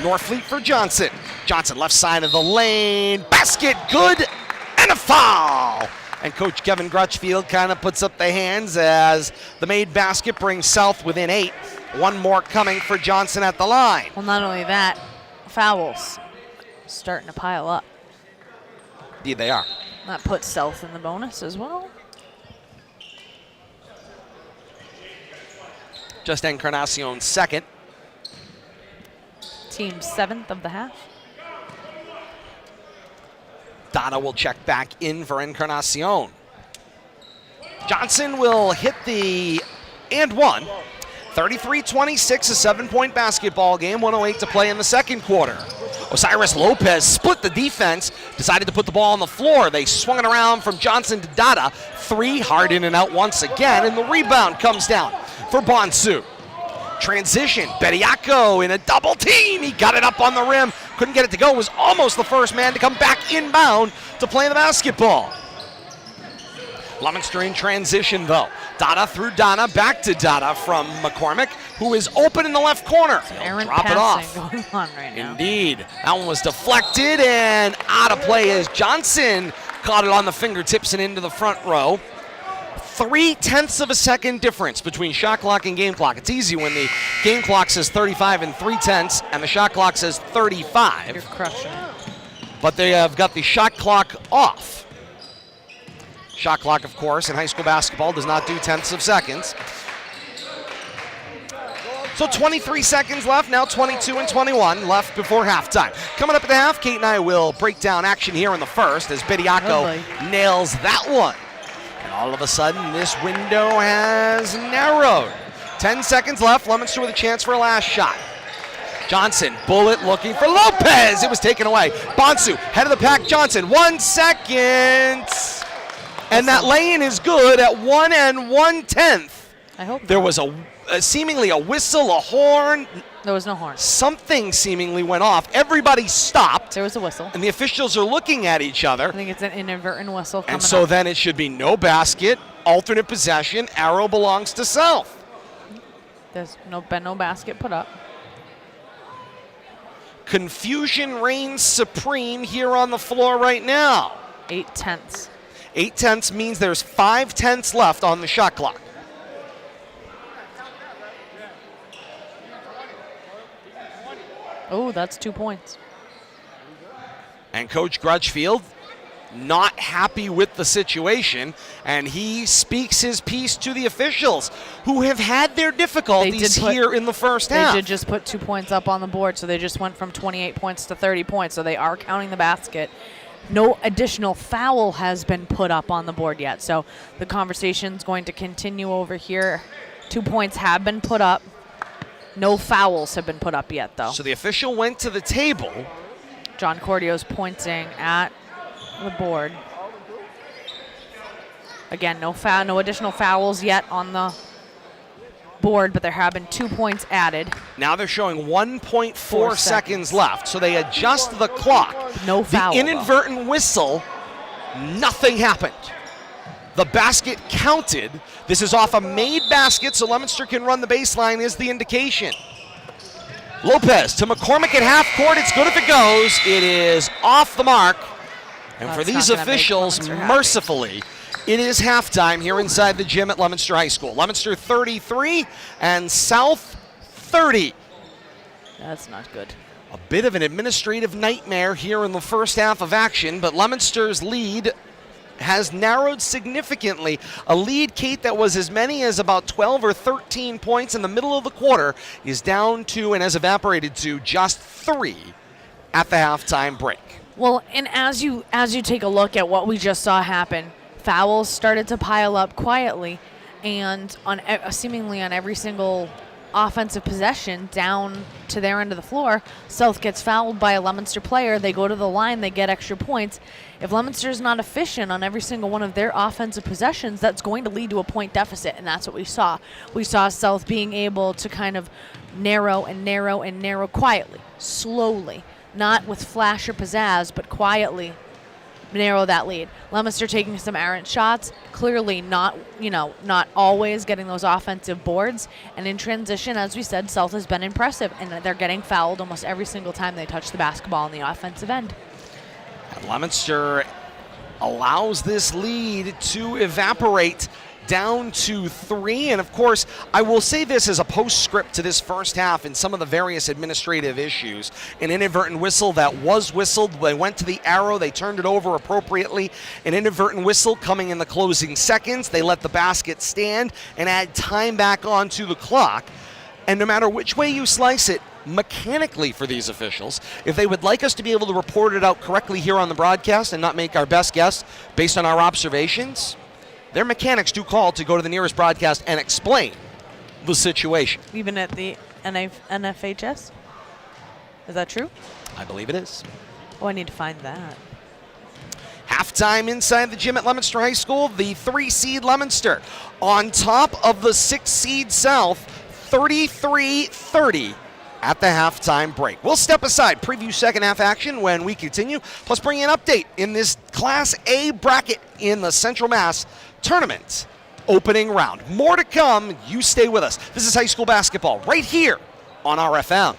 Norfleet for Johnson. Johnson left side of the lane. Basket good and a foul. And Coach Kevin Grutchfield kind of puts up the hands as the made basket brings South within 8. One more coming for Johnson at the line. Well, not only that, fouls starting to pile up. Indeed they are. That puts South in the bonus as well. Just Encarnacion's second. Team 7th of the half. Donna will check back in for Encarnacion. Johnson will hit the and one. 33-26, a 7-point basketball game, 1:08 to play in the second quarter. Osiris Lopez split the defense, decided to put the ball on the floor. They swung it around from Johnson to Dada. 3, hard in and out once again, and the rebound comes down for Bonsu. Transition, Bediaco in a double team. He got it up on the rim, couldn't get it to go, was almost the first man to come back inbound to play the basketball. Leominster in transition though. Dada through Donna, back to Dada from McCormick, who is open in the left corner. He'll drop it off. Going on right now. Indeed. That one was deflected and out of play as Johnson caught it on the fingertips and into the front row. 0.3 of a second difference between shot clock and game clock. It's easy when the game clock says 35 and 0.3 and the shot clock says 35. You're crushing it. But they have got the shot clock off. Shot clock, of course, in high school basketball does not do tenths of seconds. So 23 seconds left, now 22 and 21 left before halftime. Coming up at the half, Kate and I will break down action here in the first as Bediaco nails that one. And all of a sudden, this window has narrowed. 10 seconds left, Leominster with a chance for a last shot. Johnson, bullet looking for Lopez. It was taken away. Bonsu, head of the pack, Johnson, 1 second. And that lay-in is good at 1 1/10. I hope There not. was seemingly a whistle, a horn. There was no horn. Something seemingly went off. Everybody stopped. There was a whistle. And the officials are looking at each other. I think it's an inadvertent whistle coming And so up. then it should be no basket, alternate possession, arrow belongs to South. There's been no basket put up. Confusion reigns supreme here on the floor right now. 8/10. 8/10 means there's 5/10 left on the shot clock. Oh, that's 2 points. And Coach Grudgefield not happy with the situation, and he speaks his piece to the officials who have had their difficulties here in the first half. They did just put 2 points up on the board, so they just went from 28 points to 30 points, so they are counting the basket. No additional foul has been put up on the board yet, so the conversation's going to continue over here. 2 points have been put up. No fouls have been put up yet, though. So the official went to the table. John Cordio's pointing at the board. Again, no additional fouls yet on the board, but there have been 2 points added. Now they're showing 1.4 seconds left, so they adjust the clock. No foul. The inadvertent whistle, nothing happened. The basket counted. This is off a made basket, so Leominster can run the baseline is the indication. Lopez to McCormick at half court. It's good if it goes. It is off the mark. And for these officials, mercifully, it is halftime here inside the gym at Leominster High School. Leominster 33 and South 30. That's not good. A bit of an administrative nightmare here in the first half of action, but Leominster's lead has narrowed significantly. A lead, Kate, that was as many as about 12 or 13 points in the middle of the quarter is down to and has evaporated to just 3 at the halftime break. Well, and as you take a look at what we just saw happen, fouls started to pile up quietly, and on seemingly on every single offensive possession down to their end of the floor, South gets fouled by a Leominster player. They go to the line, they get extra points. If Leominster is not efficient on every single one of their offensive possessions, that's going to lead to a point deficit, and that's what we saw. We saw South being able to kind of narrow and narrow and narrow quietly, slowly, not with flash or pizzazz, but quietly narrow that lead. Leominster taking some errant shots, clearly not always getting those offensive boards. And in transition, as we said, South has been impressive, and they're getting fouled almost every single time they touch the basketball on the offensive end. Leominster allows this lead to evaporate down to 3. And of course, I will say this as a postscript to this first half and some of the various administrative issues. An inadvertent whistle that was whistled. They went to the arrow. They turned it over appropriately. An inadvertent whistle coming in the closing seconds. They let the basket stand and add time back onto the clock. And no matter which way you slice it, mechanically for these officials, if they would like us to be able to report it out correctly here on the broadcast and not make our best guess based on our observations, their mechanics do call to go to the nearest broadcast and explain the situation. Even at the NFHS? Is that true? I believe it is. Oh, I need to find that. Halftime inside the gym at Leominster High School. The 3-seed Leominster on top of the 6-seed South, 33-30 at the halftime break. We'll step aside, preview second half action when we continue, plus bring you an update in this Class A bracket in the Central Mass Tournament opening round. More to come. You stay with us. This is high school basketball right here on RFM.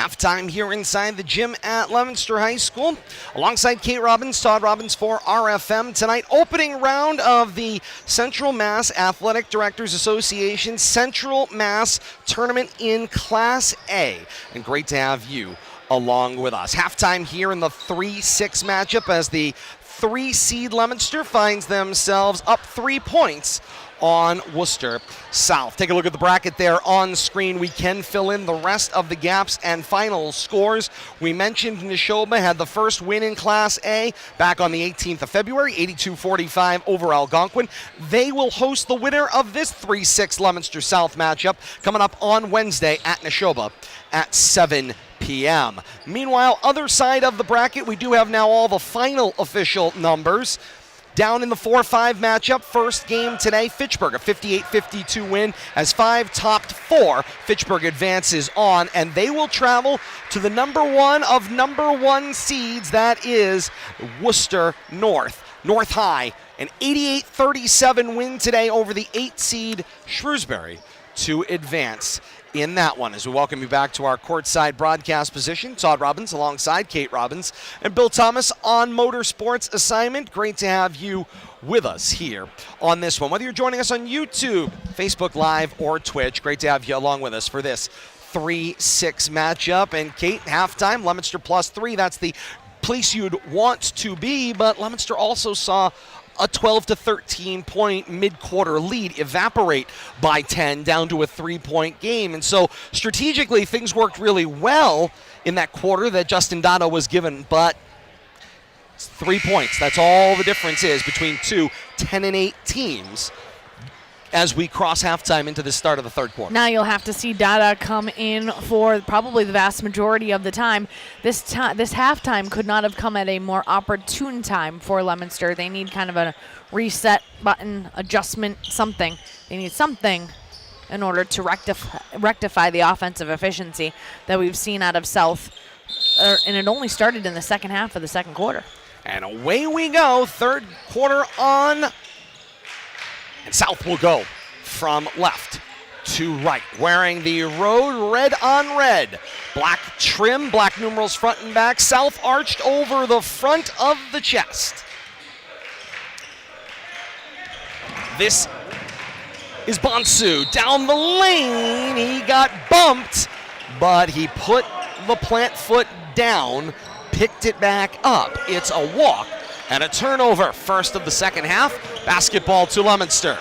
Halftime here inside the gym at Leominster High School. Alongside Kate Robbins, Todd Robbins for RFM. Tonight, opening round of the Central Mass Athletic Directors Association Central Mass Tournament in Class A. And great to have you along with us. Halftime here in the 3-6 matchup as the 3-seed Leominster finds themselves up 3 points on Worcester South. Take a look at the bracket there on screen. We can fill in the rest of the gaps and final scores. We mentioned Neshoba had the first win in Class A back on the 18th of February, 82-45 over Algonquin. They will host the winner of this 3-6 Leominster South matchup coming up on Wednesday at Neshoba at 7 p.m. Meanwhile, other side of the bracket, we do have now all the final official numbers. Down in the 4-5 matchup, first game today, Fitchburg, a 58-52 win as 5 topped 4. Fitchburg advances on, and they will travel to the number 1 of number 1 seeds, that is Worcester North. North High, an 88-37 win today over the 8-seed Shrewsbury to advance in that one. As we welcome you back to our courtside broadcast position, Todd Robbins alongside Kate Robbins and Bill Thomas on motorsports assignment. Great to have you with us here on this one. Whether you're joining us on YouTube, Facebook Live, or Twitch, great to have you along with us for this 3-6 matchup. And Kate, halftime, Leominster +3. That's the place you'd want to be, but Leominster also saw a 12-13 point mid-quarter lead evaporate by 10 down to a 3-point game. And so strategically, things worked really well in that quarter that Justin Dada was given, but it's 3 points. That's all the difference is between two 10-8 teams as we cross halftime into the start of the third quarter. Now you'll have to see Dada come in for probably the vast majority of the time. This halftime could not have come at a more opportune time for Leominster. They need kind of a reset button, adjustment, something. They need something in order to rectify the offensive efficiency that we've seen out of South. And it only started in the second half of the second quarter. And away we go, third quarter on. And South will go from left to right, wearing the road red on red. Black trim, black numerals front and back. South arched over the front of the chest. This is Bonsu down the lane. He got bumped, but he put the plant foot down, picked it back up. It's a walk and a turnover. First of the second half, basketball to Leominster.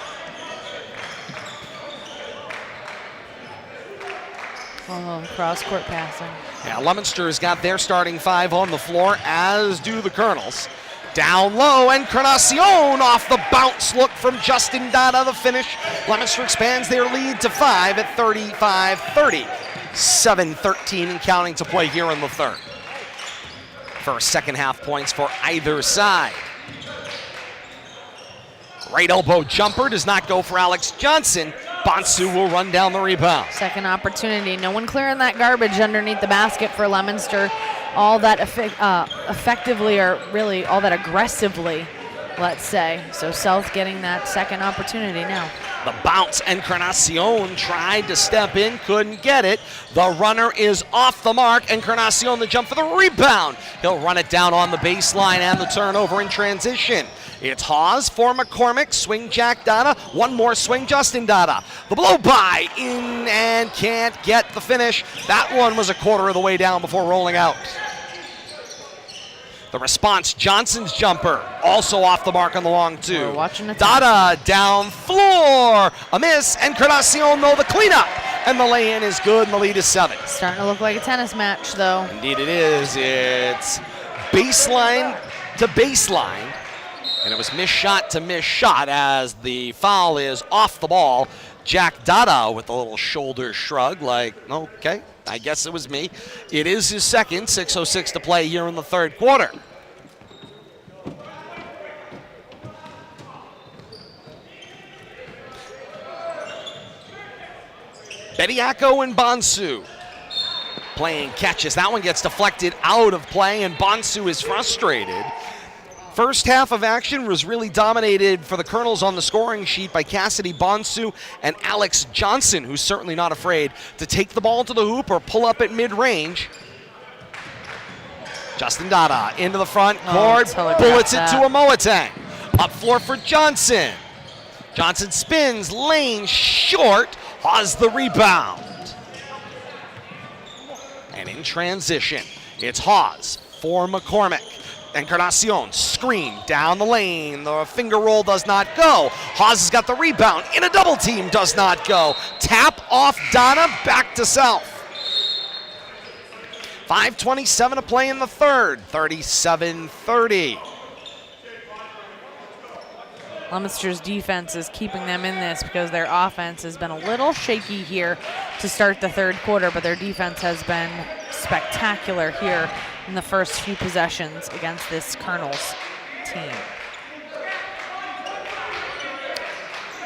Oh, cross-court passing. Yeah, Leominster has got their starting 5 on the floor, as do the Colonels. Down low, Encarnacion off the bounce look from Justin Dada, the finish. Leominster expands their lead to 5 at 35-30. 7:13 and counting to play here in the third. First second half points for either side. Right elbow jumper does not go for Alex Johnson. Bonsu will run down the rebound. Second opportunity. No one clearing that garbage underneath the basket for Leominster. All that effectively, or really all that aggressively, let's say. So South getting that second opportunity now. The bounce, Encarnacion tried to step in, couldn't get it. The runner is off the mark. Encarnacion the jump for the rebound. He'll run it down on the baseline and the turnover in transition. It's Hawes for McCormick, swing Jack Dada, one more swing Justin Dada. The blow by in and can't get the finish. That one was a quarter of the way down before rolling out. The response, Johnson's jumper, also off the mark on the long two. We're watching the Dada down floor, a miss, and Encarnacion though the cleanup. And the lay-in is good, and the lead is 7. Starting to look like a tennis match, though. Indeed it is. It's baseline to baseline. And it was miss shot to miss shot as the foul is off the ball. Jack Dada with a little shoulder shrug like, okay, I guess it was me. It is his second, 6:06 to play here in the third quarter. Bediako and Bonsu playing catches. That one gets deflected out of play, and Bonsu is frustrated. First half of action was really dominated for the Colonels on the scoring sheet by Cassidy Bonsu and Alex Johnson, who's certainly not afraid to take the ball to the hoop or pull up at mid-range. Justin Dada into the front court, bullets it to Amoateng. Up floor for Johnson. Johnson spins, lane short, Hawes the rebound. And in transition, it's Hawes for McCormick. Encarnacion, screen down the lane. The finger roll does not go. Hawes has got the rebound. In a double team, does not go. Tap off Donna, back to South. 5:27 to play in the third, 37-30. Leominster's defense is keeping them in this because their offense has been a little shaky here to start the third quarter, but their defense has been spectacular here in the first few possessions against this Colonels team.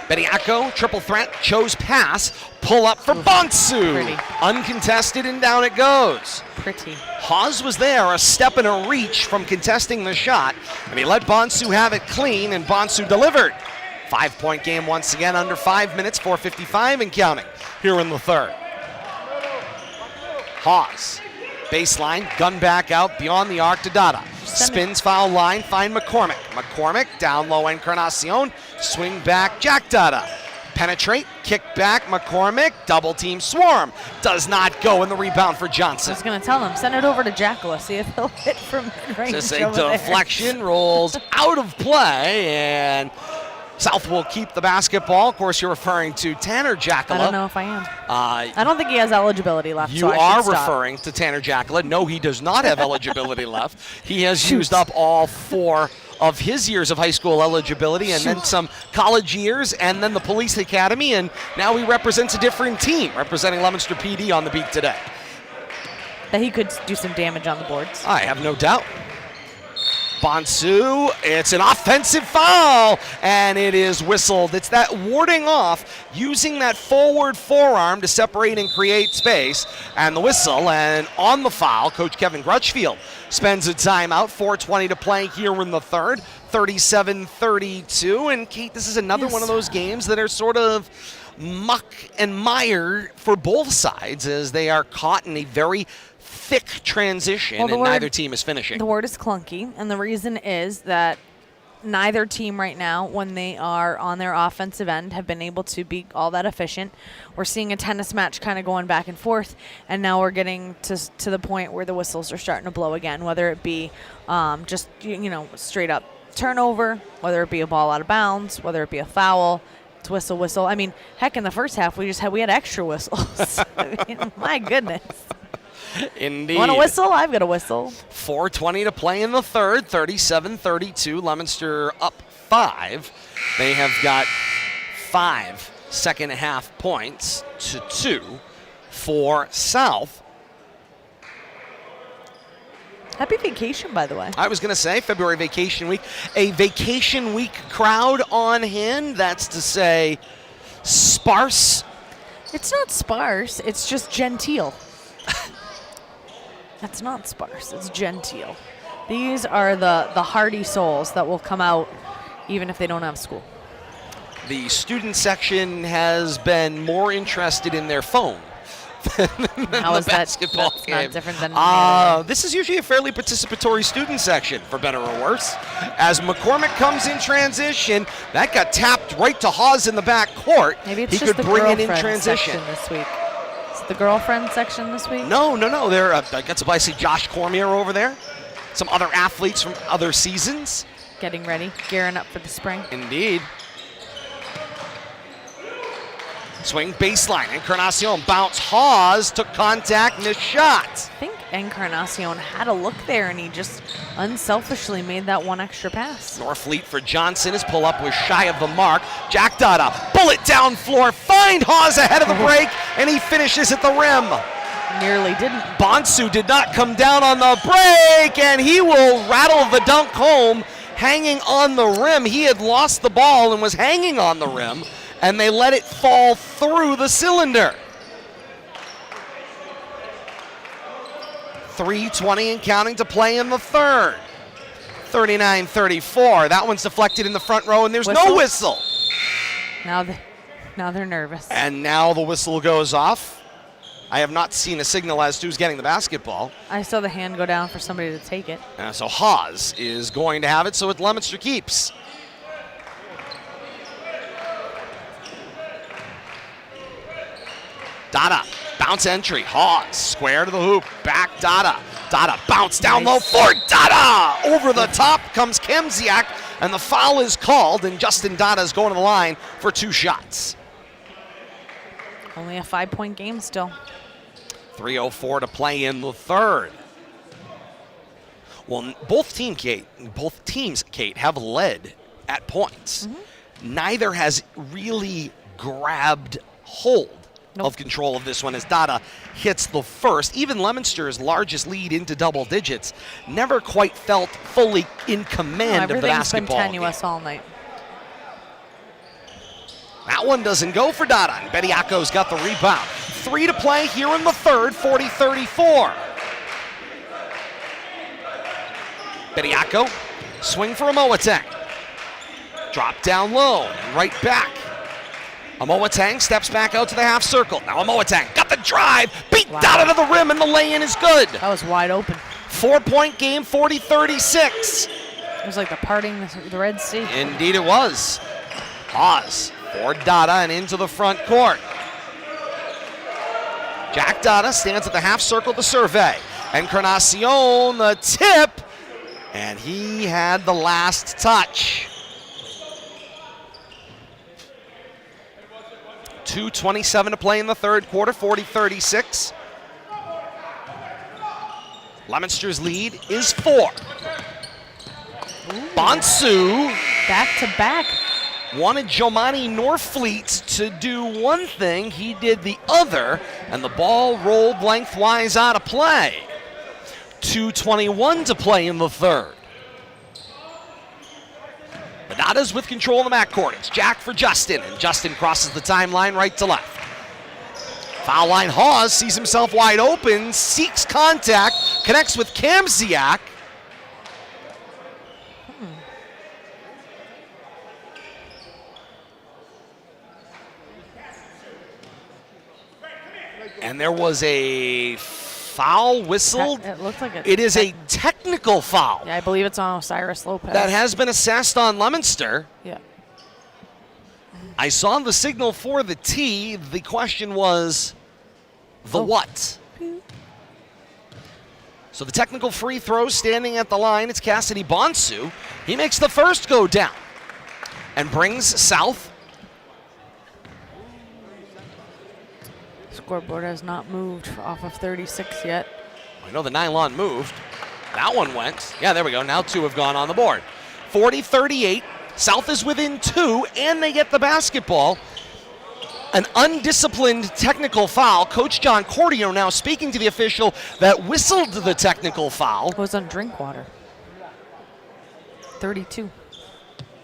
Bediako, triple threat, chose pass, pull up for Bonsu. Pretty. Uncontested and down it goes. Pretty. Hawes was there, a step and a reach from contesting the shot, and he let Bonsu have it clean, and Bonsu delivered. 5-point game once again, under 5 minutes, 4:55 and counting here in the third. Hawes, baseline, gun back out beyond the arc to Dada. Spins foul line, find McCormick. McCormick down low, Encarnacion, swing back, Jack Dada. Penetrate, kick back, McCormick, double team swarm. Does not go in the rebound for Johnson. I was going to tell him, send it over to Jackala, see if he'll hit from mid-range. Just a deflection, rolls out of play, and South will keep the basketball. Of course, you're referring to Tanner Jackala. I don't know if I am. I don't think he has eligibility left. You so I are should stop. referring to Tanner Jackala. No, he does not have eligibility left. He has used up all 4 of his years of high school eligibility, and then some college years, and then the police academy, and now he represents a different team, representing Leominster PD on the beat today. That he could do some damage on the boards. I have no doubt. Bonsu, it's an offensive foul, and it is whistled. It's that warding off, using that forward forearm to separate and create space, and the whistle, and on the foul, Coach Kevin Grutchfield spends a timeout. 4:20 to play here in the third, 37-32, and Kate, this is another one of those games that are sort of muck and mire for both sides as they are caught in a very thick transition, and neither team is finishing. The word is clunky, and the reason is that neither team right now, when they are on their offensive end, have been able to be all that efficient. We're seeing a tennis match kind of going back and forth, and now we're getting to the point where the whistles are starting to blow again, whether it be just, straight up turnover, whether it be a ball out of bounds, whether it be a foul. It's whistle, whistle. I mean, heck, in the first half, we had extra whistles. I mean, my goodness. Indeed. Want a whistle? I've got a whistle. 4:20 to play in the third, 37-32. Leominster up 5. They have got 5 second half points to 2 for South. Happy vacation, by the way. I was going to say February vacation week. A vacation week crowd on hand. That's to say sparse. It's not sparse. It's just genteel. That's not sparse. It's genteel. These are the hardy souls that will come out even if they don't have school. The student section has been more interested in their phone than the basketball game. Not different than this is usually a fairly participatory student section, for better or worse. As McCormick comes in transition, that got tapped right to Hawes in the back court. Maybe it's he just could the bring it in girlfriend transition section this week. Is it the girlfriend section this week? No. There, I got to see Josh Cormier over there. Some other athletes from other seasons. Getting ready, gearing up for the spring. Indeed. Swing baseline, Encarnacion bounce, Hawes took contact, missed shot. I think Encarnacion had a look there, and he just unselfishly made that one extra pass. Norfleet for Johnson, his pull-up was shy of the mark. Jack Dada, bullet down floor, find Hawes ahead of the break, and he finishes at the rim. Nearly didn't. Bonsu did not come down on the break, and he will rattle the dunk home, hanging on the rim. He had lost the ball and was hanging on the rim, and they let it fall through the cylinder. 3:20 and counting to play in the third. 39-34. That one's deflected in the front row, and there's no whistle. Now they're nervous. And now the whistle goes off. I have not seen a signal as to who's getting the basketball. I saw the hand go down for somebody to take it. So Haas is going to have it, so it Leominster keeps. Dada, bounce entry, Haas, square to the hoop, back Dada. Dada, bounce down low for Dada! Over the top comes Kamziak, and the foul is called, and Justin Dada is going to the line for 2 shots. Only a 5-point game still. 3:04 to play in the third. Well, both teams, Kate, have led at points. Neither has really grabbed hold of control of this one as Dada hits the first. Even Leominster's largest lead into double digits never quite felt fully in command of the basketball. Everything's been tenuous all night. That one doesn't go for Dada, and Bediako's got the rebound. 3 to play here in the third, 40-34. Bediako, swing for Amoateng. Drop down low, and right back. Amoateng steps back out to the half circle. Now Amoateng got the drive, beat Dada to the rim, and the lay-in is good. That was wide open. 4-point game, 40-36. It was like the parting the Red Sea. Indeed it was. Pause for Dada and into the front court. Jack Dada stands at the half circle to survey. Encarnacion, the tip, and he had the last touch. 2:27 to play in the third quarter, 40-36. Leominster's lead is 4. Bonsu. Back to back. Wanted Jomani Norfleet to do one thing, he did the other, and the ball rolled lengthwise out of play. 2:21 to play in the third. Dada's with control in the backcourt. It's Jack for Justin, and Justin crosses the timeline right to left. Foul line, Hawes sees himself wide open, seeks contact, connects with Kamziak. And there was a foul whistled. It looked like it is a technical foul. Yeah, I believe it's on Osiris Lopez. That has been assessed on Leominster. Yeah. I saw the signal for the T. The question was the what? So the technical free throw standing at the line. It's Cassidy Bonsu. He makes the first go down and brings South. Scoreboard has not moved off of 36 yet. I know the nylon moved. That one went. Yeah, there we go. Now 2 have gone on the board. 40-38. South is within 2, and they get the basketball. An undisciplined technical foul. Coach John Cordio now speaking to the official that whistled the technical foul. It was on Drinkwater. 32.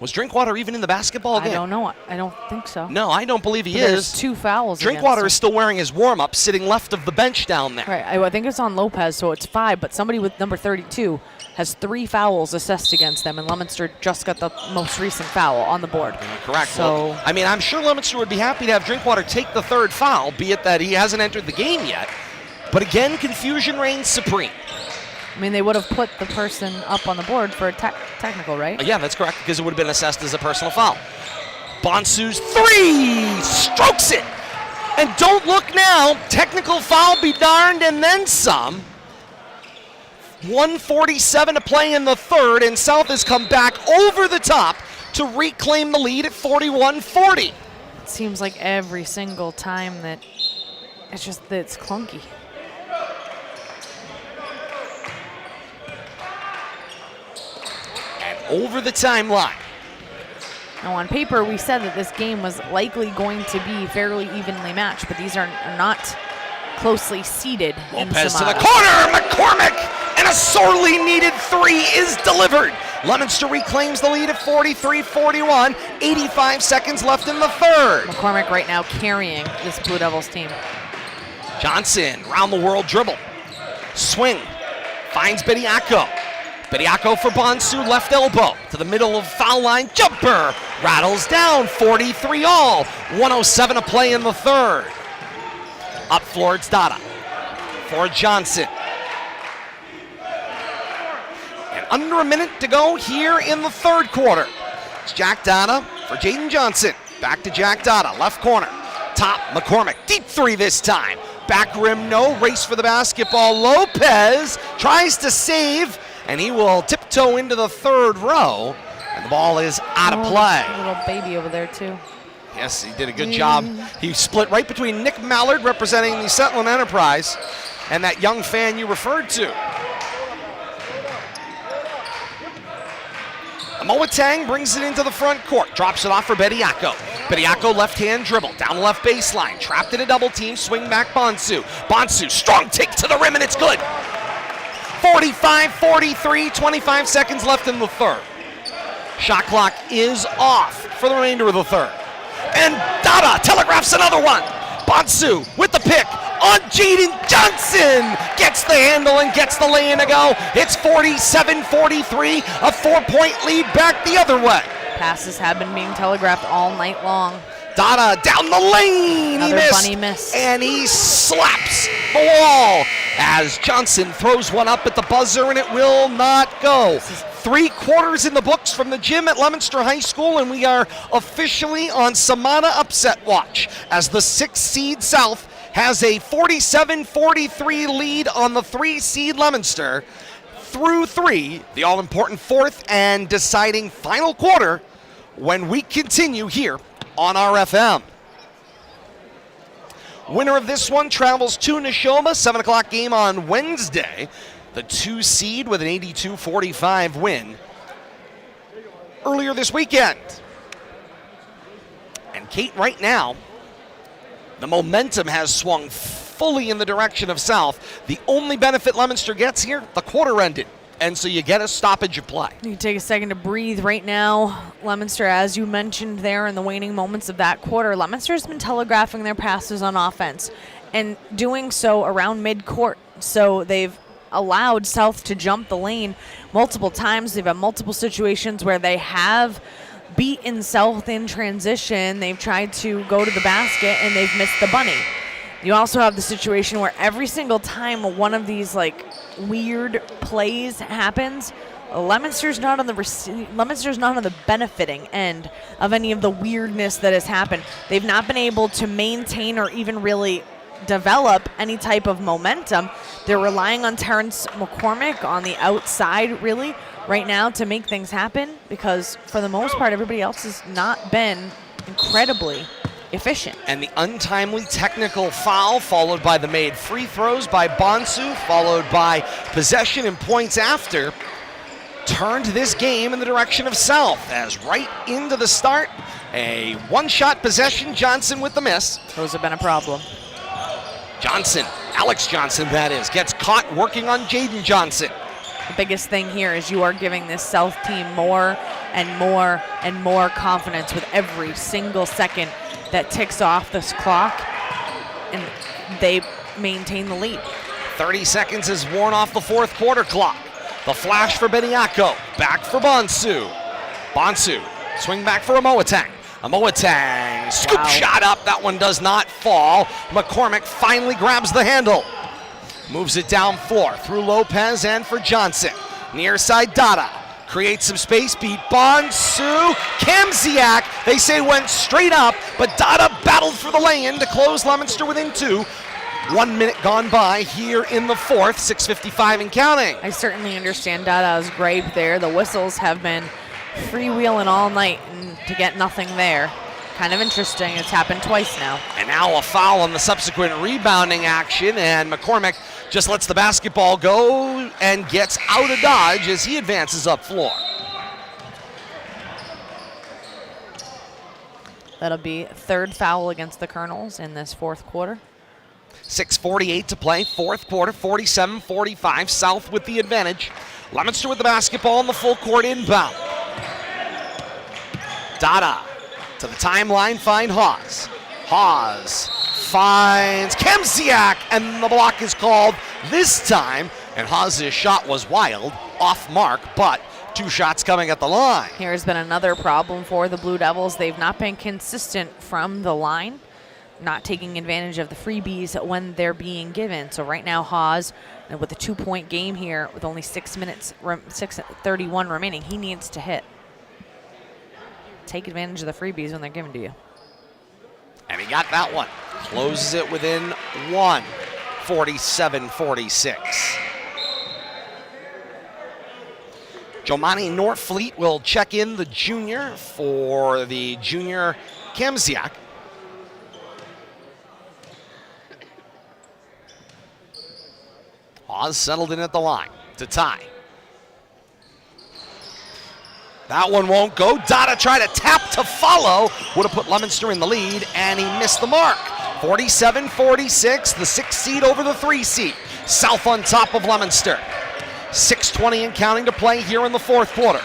Was Drinkwater even in the basketball game? I don't know. I don't think so. No, I don't believe he There's is. 2 fouls. Drinkwater is still wearing his warm-up, sitting left of the bench down there. Right. I think it's on Lopez, so it's 5, but somebody with number 32 has 3 fouls assessed against them, and Leominster just got the most recent foul on the board. Yeah, correct. So, well, I mean, I'm sure Leominster would be happy to have Drinkwater take the 3rd foul, be it that he hasn't entered the game yet. But again, confusion reigns supreme. I mean, they would have put the person up on the board for a technical, right? Yeah, that's correct, because it would have been assessed as a personal foul. Bonsu's 3 strokes it. And don't look now. Technical foul be darned, and then some. 1:47 to play in the third, and South has come back over the top to reclaim the lead at 41-40. It seems like every single time that it's clunky. Over the timeline. Now, on paper, we said that this game was likely going to be fairly evenly matched, but these are not closely seeded. Lopez to the corner, McCormick, and a sorely needed 3 is delivered. Leominster reclaims the lead at 43-41, 85 seconds left in the third. McCormick right now carrying this Blue Devils team. Johnson, round the world dribble. Swing, finds Bediako. Bediako for Bonsu, left elbow to the middle of foul line. Jumper rattles down, 43 all. 1:07 to play in the third. Up floor, it's Dada for Johnson. And under a minute to go here in the third quarter. It's Jack Dada for Jaden Johnson. Back to Jack Dada, left corner. Top, McCormick, deep three this time. Back rim, no, race for the basketball. Lopez tries to save, and he will tiptoe into the third row, and the ball is out of play. Little baby over there, too. Yes, he did a good job. He split right between Nick Mallard, representing the Settlin Enterprise, and that young fan you referred to. Moatang brings it into the front court, drops it off for Bediako. Bediako left-hand dribble, down the left baseline, trapped in a double team, swing back Bonsu. Bonsu, strong take to the rim, and it's good. 45-43, 25 seconds left in the third. Shot clock is off for the remainder of the third. And Dada telegraphs another one. Bonsu with the pick on Jaden Johnson. Gets the handle and gets the lay-in to go. It's 47-43, a 4-point lead back the other way. Passes have been being telegraphed all night long. Dada down the lane. Another He missed. bunny miss. And he slaps the wall as Johnson throws one up at the buzzer, and it will not go. 3 quarters in the books from the gym at Leominster High School, and we are officially on CMADA upset watch as the 6th seed South has a 47-43 lead on the 3 seed Leominster through 3, the all-important 4th and deciding final quarter when we continue here on RFM. Winner of this one travels to Neshoba, 7 o'clock game on Wednesday. The 2 seed with an 82-45 win earlier this weekend. And Kate, right now, the momentum has swung fully in the direction of South. The only benefit Leominster gets here, the quarter ended. And so you get a stoppage of play. You take a second to breathe right now. Leominster, as you mentioned there in the waning moments of that quarter, Leominster's been telegraphing their passes on offense and doing so around midcourt. So they've allowed South to jump the lane multiple times. They've had multiple situations where they have beaten South in transition. They've tried to go to the basket and they've missed the bunny. You also have the situation where every single time one of these weird plays happens, Leominster's not on the benefiting end of any of the weirdness that has happened. They've not been able to maintain or even really develop any type of momentum. They're relying on Terrence McCormick on the outside really right now to make things happen, because for the most part everybody else has not been incredibly efficient. And the untimely technical foul followed by the made free throws by Bonsu, followed by possession and points after, turned this game in the direction of South as right into the start, a one-shot possession. Johnson with the miss. Those have been a problem. Johnson, Alex Johnson that is, gets caught working on Jaden Johnson. The biggest thing here is you are giving this South team more and more and more confidence with every single second that ticks off this clock, and they maintain the lead. 30 seconds is worn off the fourth quarter clock. The flash for Bediako, back for Bonsu. Bonsu, swing back for Moatang. Moatang, scoop shot up, that one does not fall. McCormick finally grabs the handle. Moves it down floor through Lopez and for Johnson. Near side Dada. Creates some space, beat Bonsu. Kamziak, they say went straight up, but Dada battled for the lay-in to close Leominster within 2. 1 minute gone by here in the fourth, 6:55 and counting. I certainly understand Dada's gripe there. The whistles have been freewheeling all night and to get nothing there. Kind of interesting. It's happened twice now. And now a foul on the subsequent rebounding action, and McCormick just lets the basketball go and gets out of dodge as he advances up floor. That'll be third foul against the Colonels in this fourth quarter. 6:48 to play, fourth quarter, 47-45, South with the advantage. Leominster with the basketball in the full court inbound. Dada to the timeline, find Hawes. Hawes finds Kamziak, and the block is called this time And Haas's shot was wild, off mark, but 2 shots coming at the line. Here's been another problem for the Blue Devils. They've not been consistent from the line, not taking advantage of the freebies when they're being given. So right now, Haas, with a 2-point game here, with only 6:31 remaining, he needs to hit. Take advantage of the freebies when they're given to you. And he got that one. Closes it within 1, 47-46. Jomani Norfleet will check in the junior for the junior Kamsiak. Haas settled in at the line to tie. That one won't go. Dada tried to tap to follow. Would have put Leominster in the lead, and he missed the mark. 47-46, the 6 seed over the 3 seed. South on top of Leominster. 6:20 and counting to play here in the 4th quarter.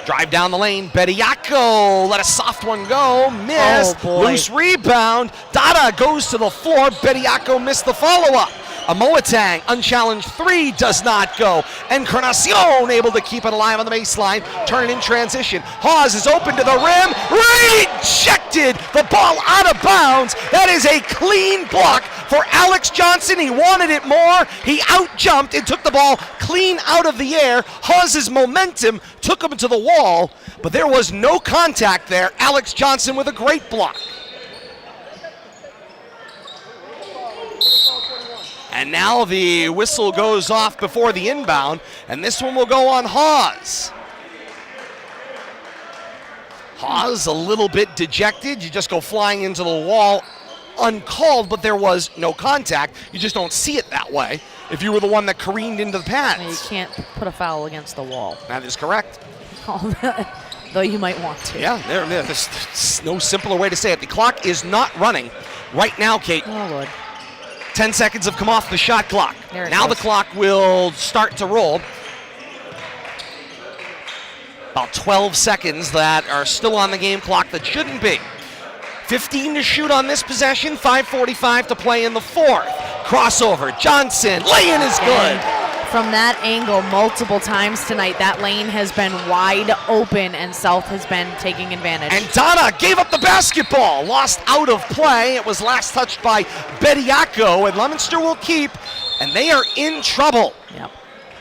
Drive down the lane, Bediako let a soft one go, missed, loose rebound. Dada goes to the floor, Bediako missed the follow-up. A Moatang unchallenged 3 does not go. Encarnacion able to keep it alive on the baseline. Turn it in transition. Haas is open to the rim. Rejected. The ball out of bounds. That is a clean block for Alex Johnson. He wanted it more. He out-jumped and took the ball clean out of the air. Haas's momentum took him to the wall, but there was no contact there. Alex Johnson with a great block. And now the whistle goes off before the inbound, and this one will go on Haas. Haas a little bit dejected. You just go flying into the wall uncalled, but there was no contact. You just don't see it that way if you were the one that careened into the pads. You can't put a foul against the wall. That is correct. Though you might want to. Yeah, there's no simpler way to say it. The clock is not running right now, Kate. Oh, Lord. 10 seconds have come off the shot clock. Now goes. the clock will start to roll. About 12 seconds that are still on the game clock that shouldn't be. 15 to shoot on this possession, 5:45 to play in the 4th. Crossover, Johnson, lay-in is good. From that angle, multiple times tonight, that lane has been wide open, and South has been taking advantage. And Dada gave up the basketball, lost out of play. It was last touched by Bediako, and Leominster will keep, and they are in trouble. Yep,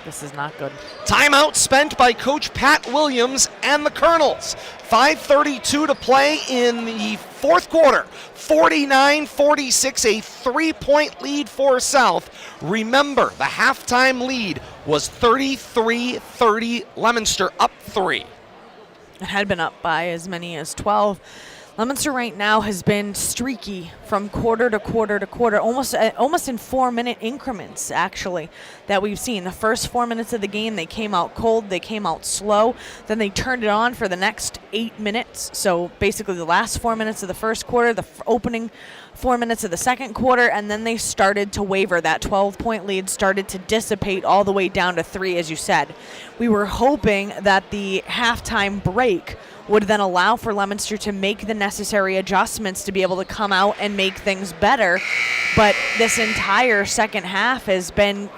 this is not good. Timeout spent by Coach Pat Williams and the Colonels. 5:32 to play in the 4th quarter. 49-46, a 3-point lead for South. Remember, the halftime lead was 33-30, Leominster up 3. It had been up by as many as 12. Leominster right now has been streaky from quarter to quarter to quarter, almost in 4-minute increments, actually, that we've seen. The first 4 minutes of the game, they came out cold, they came out slow, then they turned it on for the next 8 minutes. So basically the last 4 minutes of the first quarter, the opening 4 minutes of the second quarter, and then they started to waver. That 12-point lead started to dissipate all the way down to 3, as you said. We were hoping that the halftime break would then allow for Leominster to make the necessary adjustments to be able to come out and make things better. But this entire second half has been,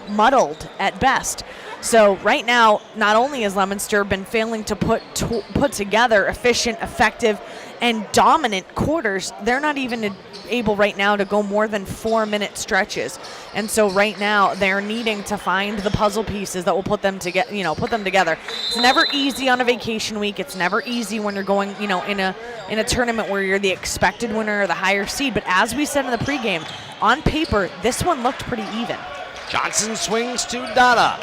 muddled at best. So right now, not only has Leominster been failing to put together efficient, effective, and dominant quarters, they're not even able right now to go more than 4-minute stretches. And so right now they're needing to find the puzzle pieces that will put them together. It's never easy on a vacation week. It's never easy when you're going, in a tournament where you're the expected winner or the higher seed. But as we said in the pregame, on paper, this one looked pretty even. Johnson swings to Dada.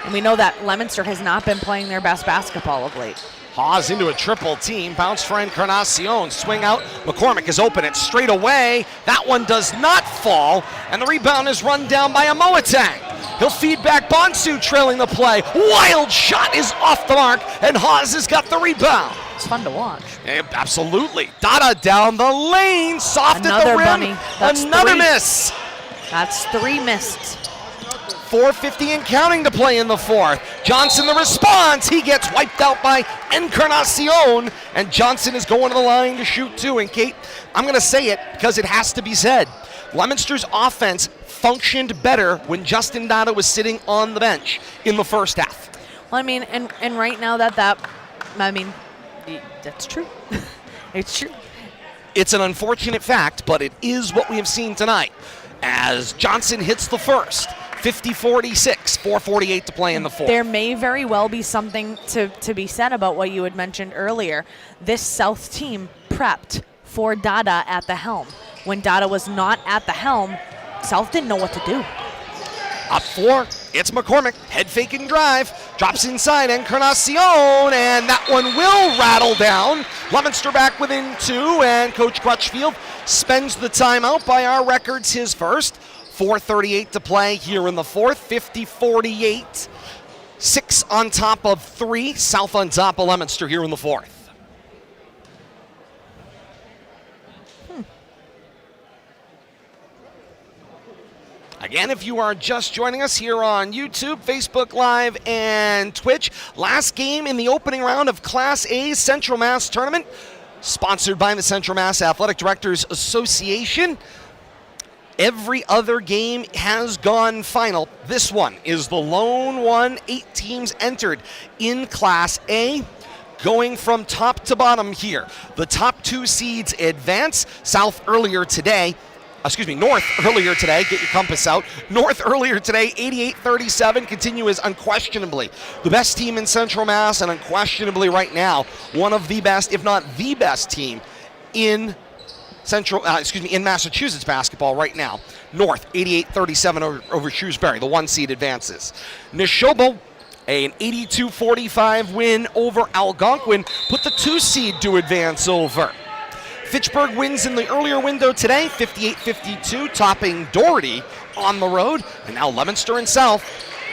And we know that Leominster has not been playing their best basketball of late. Haas into a triple team. Bounce for Encarnacion. Swing out. McCormick is open. It's straight away. That one does not fall. And the rebound is run down by a Moatang. He'll feed back Bonsu trailing the play. Wild shot is off the mark. And Haas has got the rebound. It's fun to watch. Yeah, absolutely. Dada down the lane. Soft Another at the rim. bunny. That's Another 3. miss. That's 3 missed. 4:50 and counting to play in the fourth. Johnson the response. He gets wiped out by Encarnacion, and Johnson is going to the line to shoot two. And Kate, I'm going to say it because it has to be said. Leominster's offense functioned better when Justin Dada was sitting on the bench in the first half. Well, I mean, and right now that's true. It's true. It's an unfortunate fact, but it is what we have seen tonight. As Johnson hits the first, 50-46, 4:48 to play in the fourth. There may very well be something to be said about what you had mentioned earlier. This South team prepped for Dada at the helm. When Dada was not at the helm, South didn't know what to do. Up four, it's McCormick, head fake and drive, drops inside Encarnacion, and that one will rattle down. Leominster back within two, and Coach Crutchfield spends the timeout. By our records, his first. 4:38 to play here in the fourth, 50-48. 6 on top of 3, South on top of Leominster here in the fourth. Again, if you are just joining us here on YouTube, Facebook Live, and Twitch, last game in the opening round of Class A's Central Mass Tournament, sponsored by the Central Mass Athletic Directors Association. Every other game has gone final. This one is the lone one. 8 teams entered in Class A. Going from top to bottom here, the top 2 seeds advance. North earlier today, get your compass out. North earlier today, 88-37, continue as unquestionably the best team in Central Mass, and unquestionably right now, one of the best, if not the best team in in Massachusetts basketball right now. North, 88-37 over Shrewsbury, the 1 seed advances. Neshoba, an 82-45 win over Algonquin, put the 2 seed to advance over. Fitchburg wins in the earlier window today, 58-52, topping Doherty on the road. And now Leominster and South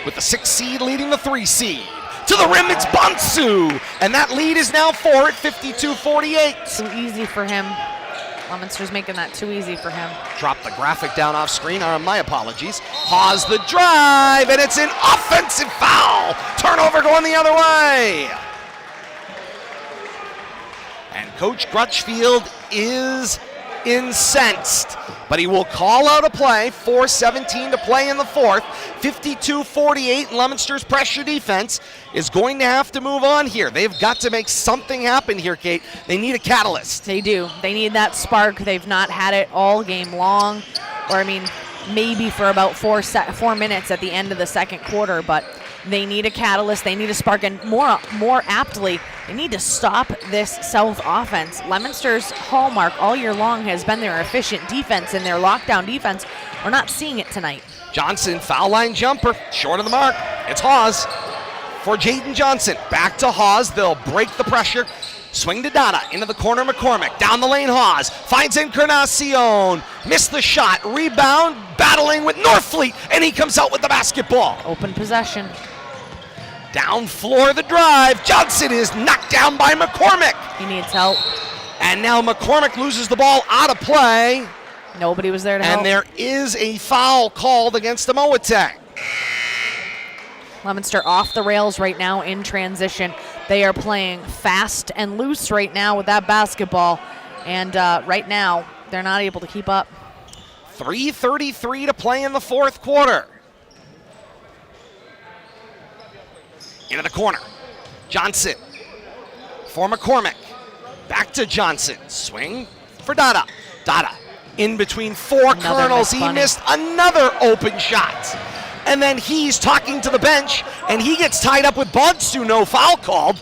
with the 6 seed leading the 3 seed. To the rim, it's Bonsu, and that lead is now 4 at 52-48. Too easy for him. Leominster's making that too easy for him. Drop the graphic down off screen. My apologies. Hawes the drive, and it's an offensive foul. Turnover going the other way. And Coach Crutchfield is incensed, but he will call out a play. 4:17 to play in the fourth. 52-48, Leominster's pressure defense is going to have to move on here. They've got to make something happen here, Kate. They need a catalyst. They do. They need that spark. They've not had it all game long, or maybe for about 4 minutes at the end of the second quarter, but they need a catalyst. They need a spark, and more aptly, they need to stop this South offense. Leominster's hallmark all year long has been their efficient defense and their lockdown defense. We're not seeing it tonight. Johnson, foul line jumper, short of the mark. It's Hawes for Jaden Johnson. Back to Hawes. They'll break the pressure. Swing to Dada, into the corner, McCormick. Down the lane, Hawes. Finds Encarnacion. Missed the shot. Rebound, battling with Northfleet, and he comes out with the basketball. Open possession. Down floor, the drive. Johnson is knocked down by McCormick. He needs help. And now McCormick loses the ball out of play. Nobody was there to help. And there is a foul called against the Moatang. Leominster off the rails right now in transition. They are playing fast and loose right now with that basketball. And right now, they're not able to keep up. 3:33 to play in the fourth quarter. Into the corner. Johnson for McCormick. Back to Johnson. Swing for Dada. Dada in between 4 Colonels. He missed another open shot. And then he's talking to the bench, and he gets tied up with Bonsu. No foul called.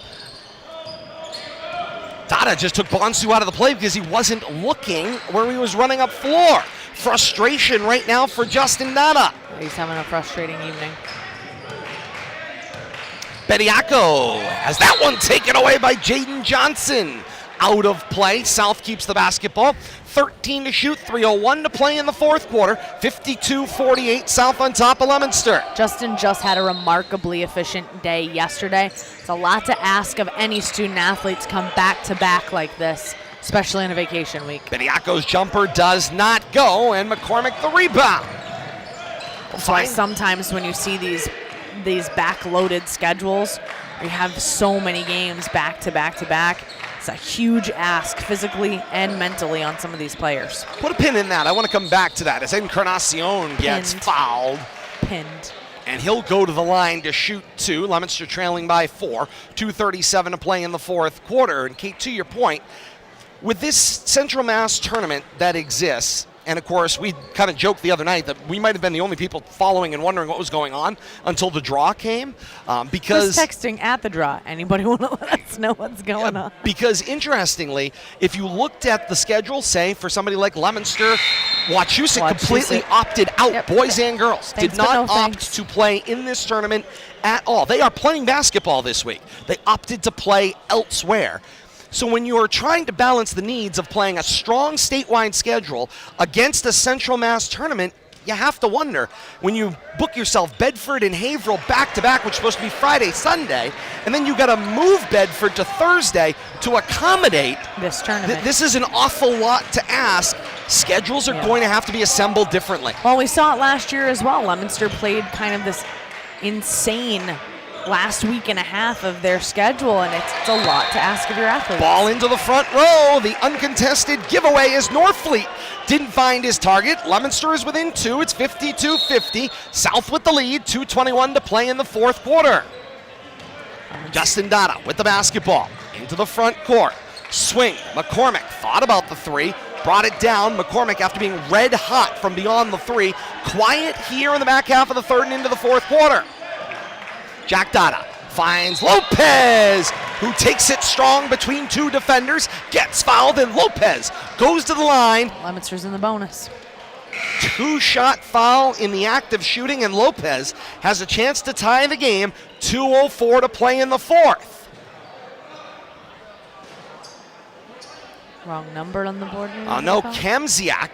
Dada just took Bonsu out of the play because he wasn't looking where he was running up floor. Frustration right now for Justin Dada. He's having a frustrating evening. Bediako has that one taken away by Jaden Johnson. Out of play. South keeps the basketball. 13 to shoot, 3:01 to play in the fourth quarter. 52-48, South on top of Leominster. Justin just had a remarkably efficient day yesterday. It's a lot to ask of any student athletes come back-to-back like this, especially in a vacation week. Bediako's jumper does not go, and McCormick the rebound. That's why sometimes when you see these back-loaded schedules, you have so many games back to back to back. It's a huge ask physically and mentally on some of these players. Put a pin in that. I want to come back to that as Encarnacion gets fouled. Pinned. And he'll go to the line to shoot 2. Leominster trailing by 4. 2:37 to play in the fourth quarter. And Kate, to your point, with this Central Mass tournament that exists, and of course, we kind of joked the other night that we might have been the only people following and wondering what was going on until the draw came. Because who's texting at the draw? Anybody want to let us know what's going on? Because interestingly, if you looked at the schedule, say for somebody like Leominster, Wachusett completely opted out. Yep. Boys and girls Thanks, did not but no opt thanks. to play in this tournament at all. They are playing basketball this week. They opted to play elsewhere. So when you are trying to balance the needs of playing a strong statewide schedule against a Central Mass tournament, you have to wonder, when you book yourself Bedford and Haverhill back-to-back, which is supposed to be Friday, Sunday, and then you got to move Bedford to Thursday to accommodate this tournament. This is an awful lot to ask. Schedules are going to have to be assembled differently. Well, we saw it last year as well. Leominster played kind of this insane last week and a half of their schedule, and it's a lot to ask of your athletes. Ball into the front row. The uncontested giveaway is Northfleet. Didn't find his target. Leominster is within 2. It's 52-50. South with the lead. 2:21 to play in the fourth quarter. Justin Dada with the basketball. Into the front court. Swing. McCormick thought about the 3. Brought it down. McCormick, after being red hot from beyond the 3. Quiet here in the back half of the third and into the fourth quarter. Jack Dada finds Lopez, who takes it strong between 2 defenders, gets fouled, and Lopez goes to the line. Leominster's in the bonus. 2-shot foul in the act of shooting, and Lopez has a chance to tie the game. 2:04 to play in the fourth. Wrong number on the board. No, Kamziak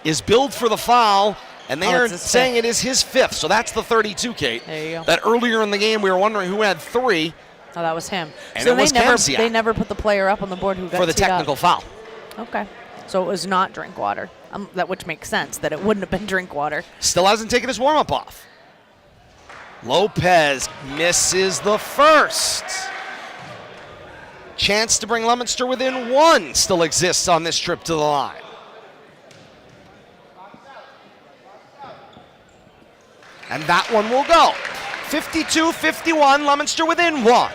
is billed for the foul. And they're saying it is his 5th, so that's the 32, Kate. There you go. That earlier in the game we were wondering who had 3. Oh, that was him. And so it was Kamziak. they never put the player up on the board who got for the teed technical up. foul. Okay. So it was not Drinkwater, which makes sense that it wouldn't have been Drinkwater. Still hasn't taken his warm-up off. Lopez misses the first. Chance to bring Leominster within 1 still exists on this trip to the line. And that one will go. 52-51, Leominster within 1.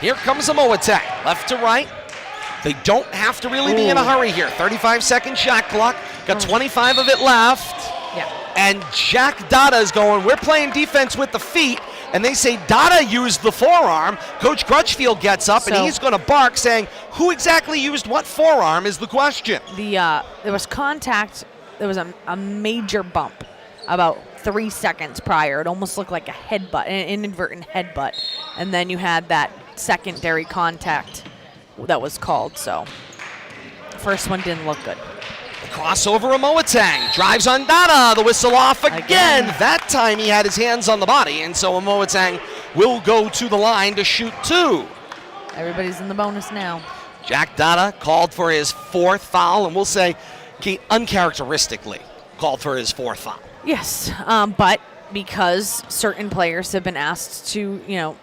Here comes a Moatang, left to right. They don't have to really be in a hurry here. 35-second shot clock, got 25 of it left. Yeah. And Jack Dada is going, we're playing defense with the feet, and they say Dada used the forearm. Coach Crutchfield gets up, and he's going to bark, saying, who exactly used what forearm is the question. There was contact. There was a major bump about 3 seconds prior. It almost looked like a headbutt, an inadvertent headbutt. And then you had that secondary contact that was called. So the first one didn't look good. Crossover of Moatang. Drives on Dada. The whistle off again. That time he had his hands on the body. And so Moatang will go to the line to shoot 2. Everybody's in the bonus now. Jack Dada called for his 4th foul. And we'll say, Kate, uncharacteristically called for his 4th foul. Yes, but because certain players have been asked to,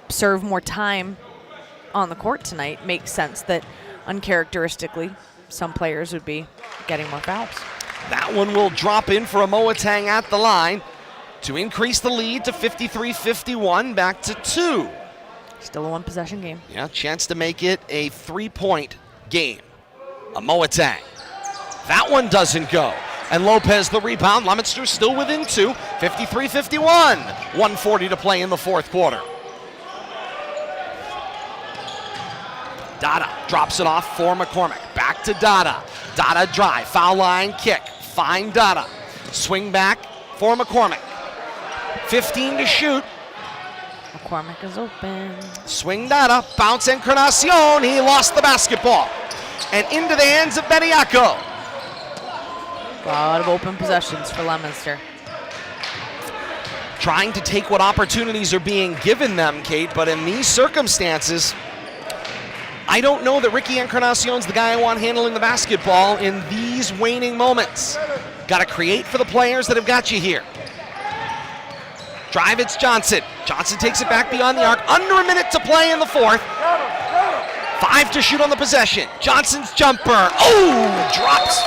serve more time on the court tonight, makes sense that uncharacteristically some players would be getting more fouls. That one will drop in for a Moatang at the line to increase the lead to 53-51, back to 2. Still a 1-possession game. Yeah, chance to make it a 3-point game. A Moatang. That one doesn't go. And Lopez the rebound. Leominster still within 2. 53-51. 1:40 to play in the fourth quarter. Dada drops it off for McCormick. Back to Dada. Dada drive. Foul line kick. Find Dada. Swing back for McCormick. 15 to shoot. McCormick is open. Swing Dada. Bounce Encarnacion. He lost the basketball. And into the hands of Beniaco. A lot of open possessions for Leominster. Trying to take what opportunities are being given them, Kate, but in these circumstances, I don't know that Ricky Encarnacion's the guy I want handling the basketball in these waning moments. Got to create for the players that have got you here. Drive, it's Johnson. Johnson takes it back beyond the arc. Under a minute to play in the fourth. 5 to shoot on the possession. Johnson's jumper. Oh, drops.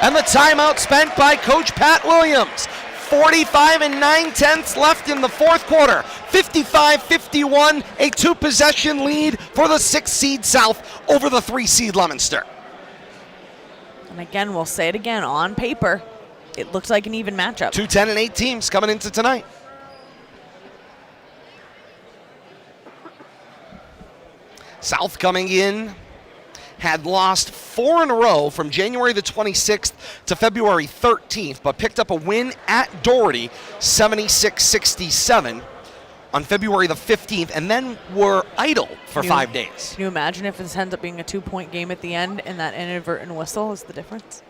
And the timeout spent by Coach Pat Williams. 45 and 9/10 left in the fourth quarter. 55-51, a 2-possession lead for the 6 seed South over the 3 seed Leominster. And again, we'll say it again, on paper, it looks like an even matchup. 2 10-8 teams coming into tonight. South coming in had lost 4 in a row from January the 26th to February 13th, but picked up a win at Doherty, 76-67 on February the 15th, and then were idle for 5 days. Can you imagine if this ends up being a 2-point game at the end and that inadvertent whistle is the difference?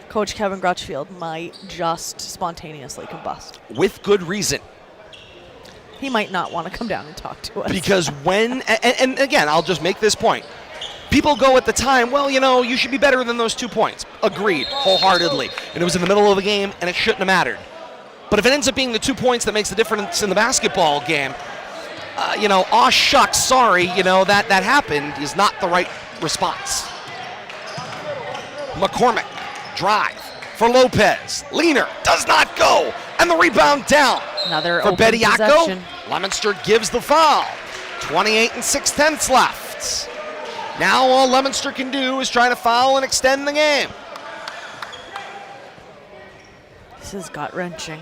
Coach Kevin Crutchfield might just spontaneously combust. With good reason. He might not want to come down and talk to us. Because when, and again, I'll just make this point. People go at the time, well, you know, you should be better than those 2 points. Agreed, wholeheartedly. And it was in the middle of the game, and it shouldn't have mattered. But if it ends up being the 2 points that makes the difference in the basketball game, you know, aw shucks, sorry, you know, that happened is not the right response. McCormick, drive for Lopez. Leaner does not go, and the rebound down. Another for open Bediako. possession. Leominster gives the foul. 28 and 6/10 left. Now all Leominster can do is try to foul and extend the game. This is gut-wrenching.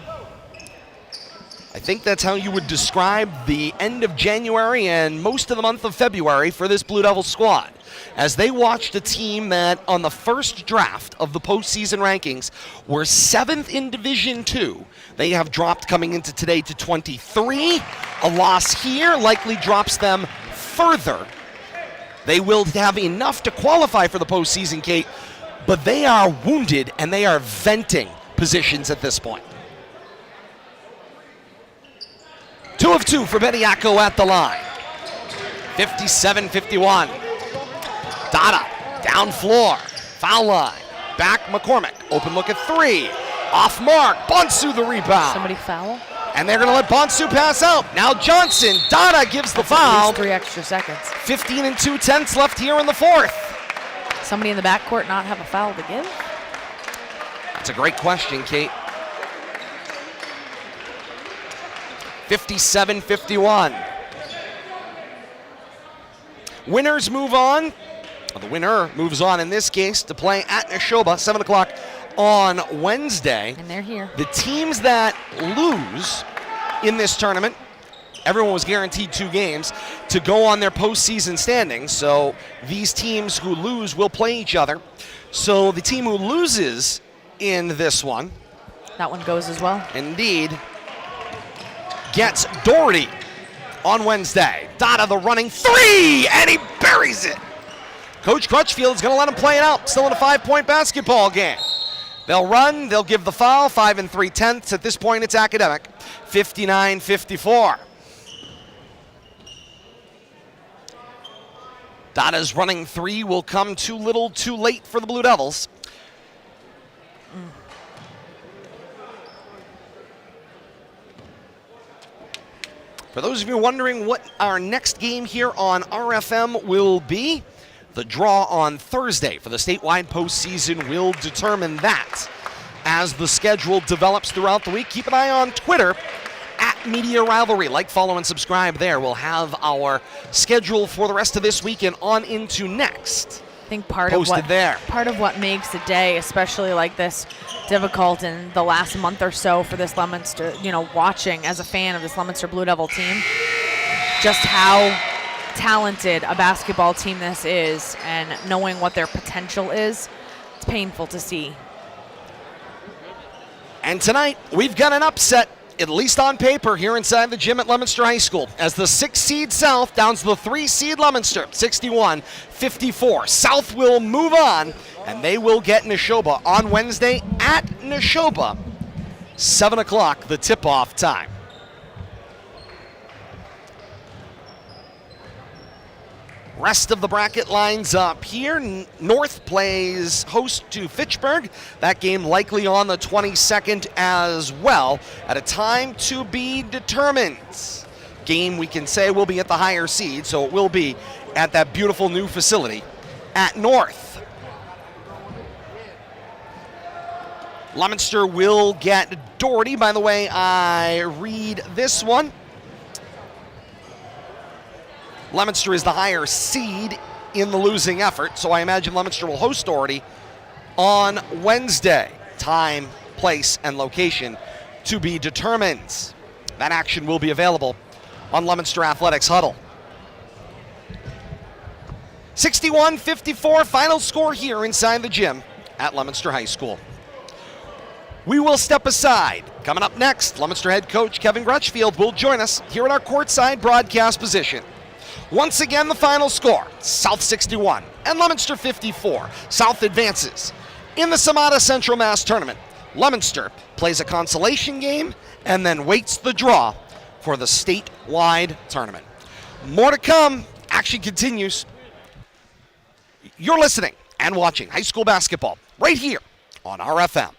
I think that's how you would describe the end of January and most of the month of February for this Blue Devils squad, as they watched a team that on the first draft of the postseason rankings were 7th in Division II. They have dropped coming into today to 23. A loss here likely drops them further. They will have enough to qualify for the postseason, Kate, but they are wounded and they are venting positions at this point. 2 of 2 for Bediako at the line. 57-51. Dada, down floor, foul line. Back McCormick, open look at 3. Off mark, Bonsu the rebound. Somebody foul? And they're going to let Bonsu pass out. Now Johnson, Dada gives the At foul. least 3 extra seconds. 15 and 2/10 left here in the fourth. Somebody in the backcourt not have a foul to give? That's a great question, Kate. 57-51. Winners move on. Well, the winner moves on in this case to play at Neshoba, 7 o'clock on Wednesday. And they're here. The teams that lose in this tournament, everyone was guaranteed 2 games to go on their postseason standings. So these teams who lose will play each other. So the team who loses in this one, That one goes as well. indeed, gets Doherty on Wednesday. Dada the running 3, and he buries it. Coach Crutchfield's going to let him play it out. Still in a 5-point basketball game. They'll run, they'll give the foul, 5 3/10. At this point, it's academic. 59-54. Dada's running 3 will come too little, too late for the Blue Devils. For those of you wondering what our next game here on RFM will be, the draw on Thursday for the statewide postseason will determine that. As the schedule develops throughout the week, keep an eye on Twitter at Media Rivalry. Like, follow, and subscribe there. We'll have our schedule for the rest of this week and on into next. I think part Posted there. Part of what makes a day, especially like this, difficult in the last month or so for this Leominster, watching as a fan of this Leominster Blue Devil team, just how talented a basketball team this is, and knowing what their potential is, it's painful to see. And tonight, we've got an upset, at least on paper, here inside the gym at Leominster High School, as the 6-seed South downs the 3-seed Leominster, 61-54. South will move on, and they will get Neshoba on Wednesday at Neshoba, 7 o'clock, the tip-off time. Rest of the bracket lines up here. North plays host to Fitchburg. That game likely on the 22nd as well, at a time to be determined. Game we can say will be at the higher seed, so it will be at that beautiful new facility at North. Leominster will get Doherty. By the way, I read this one. Leominster is the higher seed in the losing effort, so I imagine Leominster will host Doherty on Wednesday. Time, place, and location to be determined. That action will be available on Leominster Athletics Huddle. 61-54 final score here inside the gym at Leominster High School. We will step aside. Coming up next, Leominster head coach Kevin Grutchfield will join us here in our courtside broadcast position. Once again, the final score, South 61 and Leominster 54. South advances in the CMADA Central Mass Tournament. Leominster plays a consolation game and then waits the draw for the statewide tournament. More to come. Action continues. You're listening and watching high school basketball right here on RFM.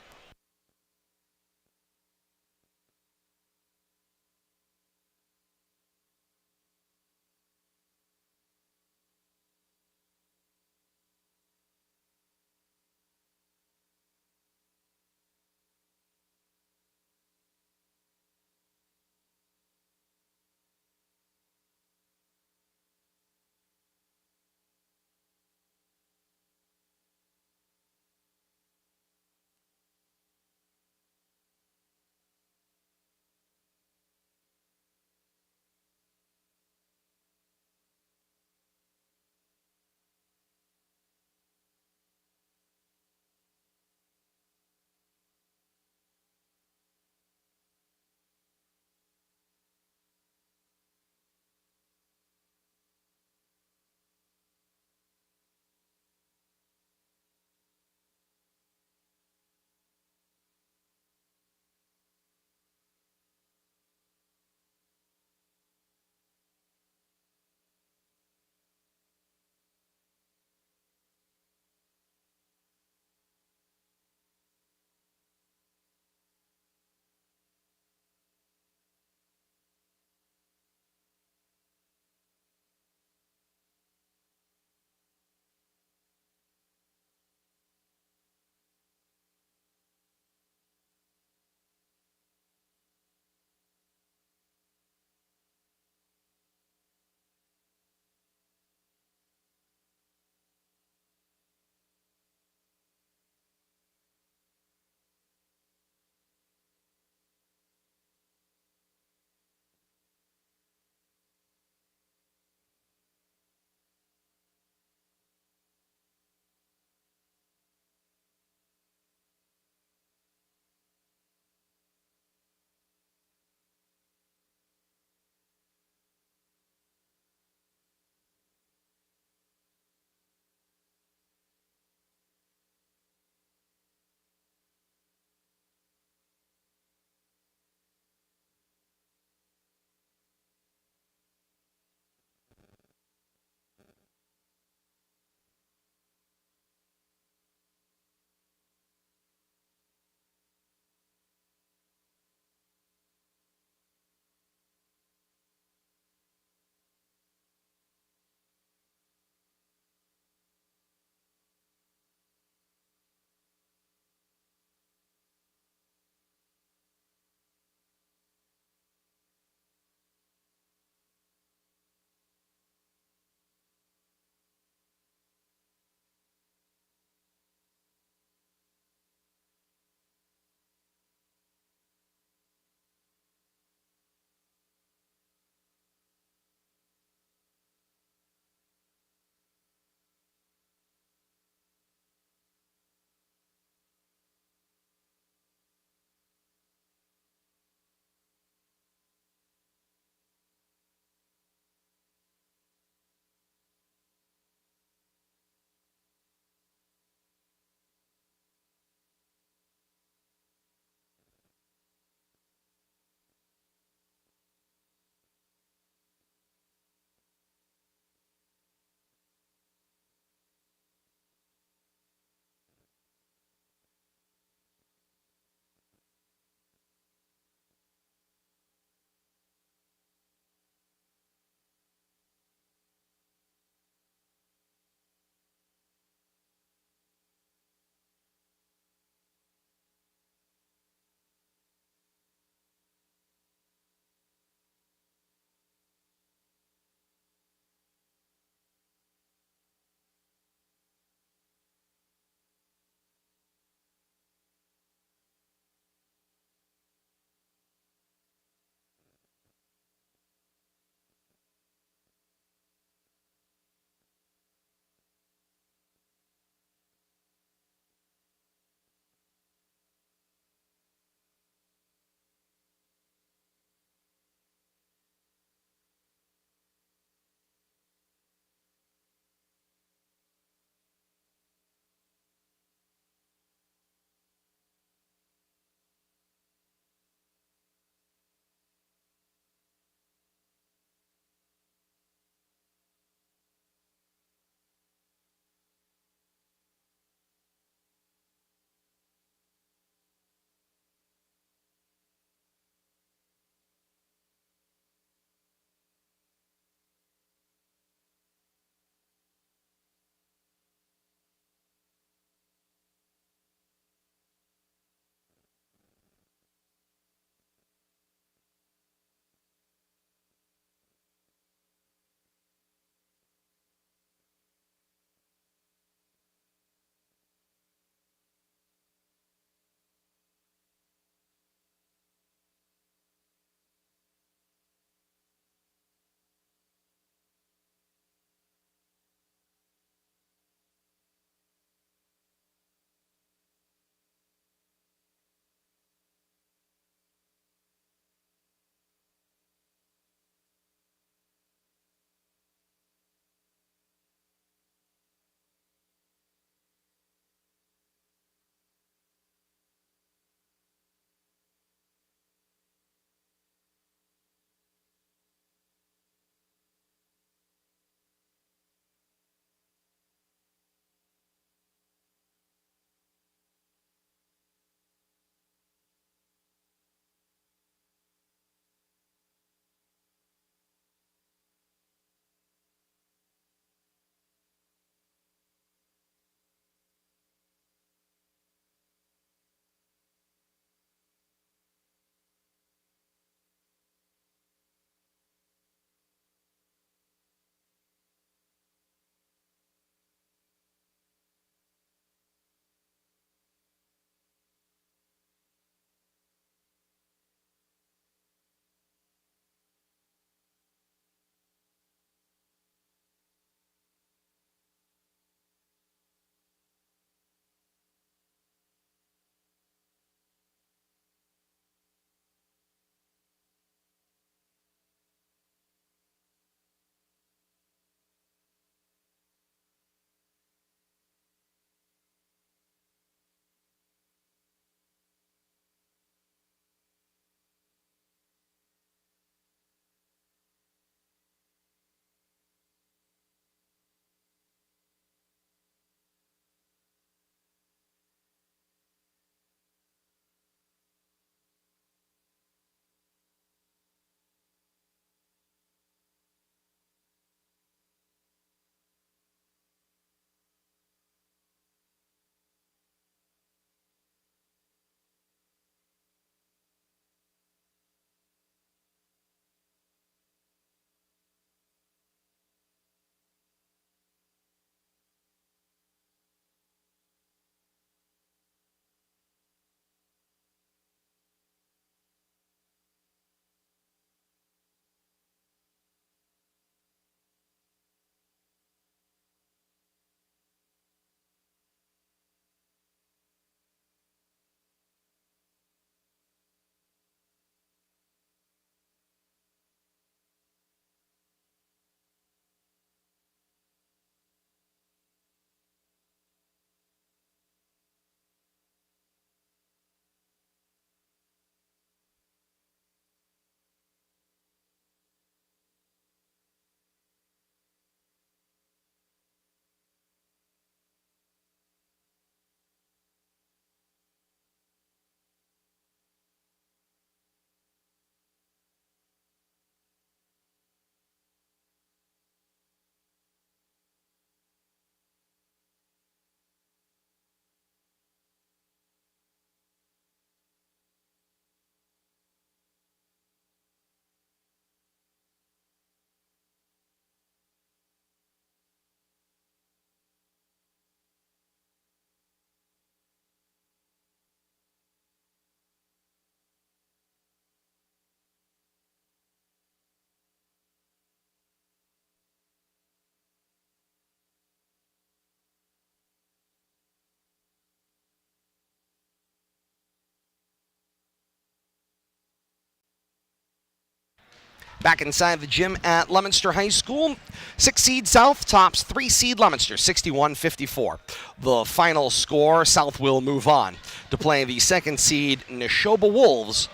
Back inside the gym at Leominster High School, 6 seed South tops 3 seed Leominster, 61-54. The final score, South will move on to play the 2nd seed Neshoba Wolves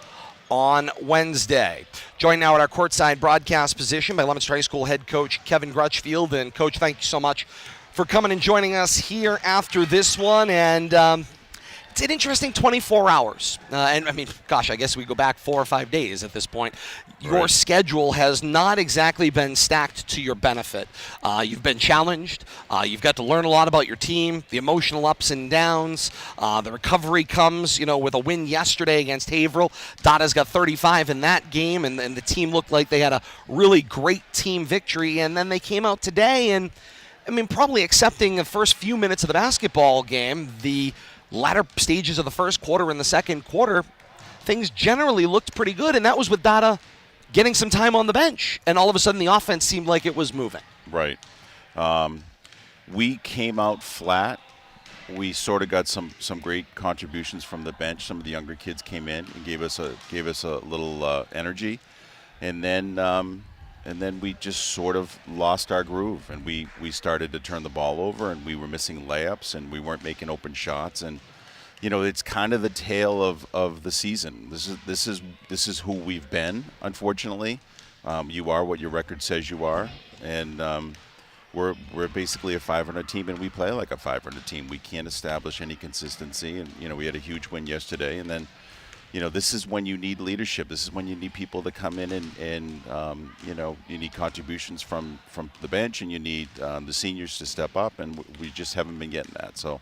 on Wednesday. Joined now at our courtside broadcast position by Leominster High School head coach Kevin Grutchfield. And Coach, thank you so much for coming and joining us here after this one. And it's an interesting 24 hours. And I mean, gosh, I guess we go back 4 or 5 days at this point. Your schedule has not exactly been stacked to your benefit. You've been challenged. You've got to learn a lot about your team, the emotional ups and downs. The recovery comes, with a win yesterday against Haverhill. Dada's got 35 in that game, and the team looked like they had a really great team victory. And then they came out today, and I mean, probably accepting the first few minutes of the basketball game, the latter stages of the first quarter and the second quarter, things generally looked pretty good, and that was with Dada getting some time on the bench, and all of a sudden the offense seemed like it was moving. Right. We came out flat. We sort of got some great contributions from the bench. Some of the younger kids came in and gave us a little energy, and then we just sort of lost our groove, and we started to turn the ball over, and we were missing layups, and we weren't making open shots, and it's kind of the tale of the season. This is who we've been, unfortunately. You are what your record says you are, and we're basically a 500 team, and we play like a 500 team. We can't establish any consistency, and we had a huge win yesterday, and then this is when you need leadership. This is when you need people to come in and you need contributions from the bench, and you need the seniors to step up, and we just haven't been getting that. So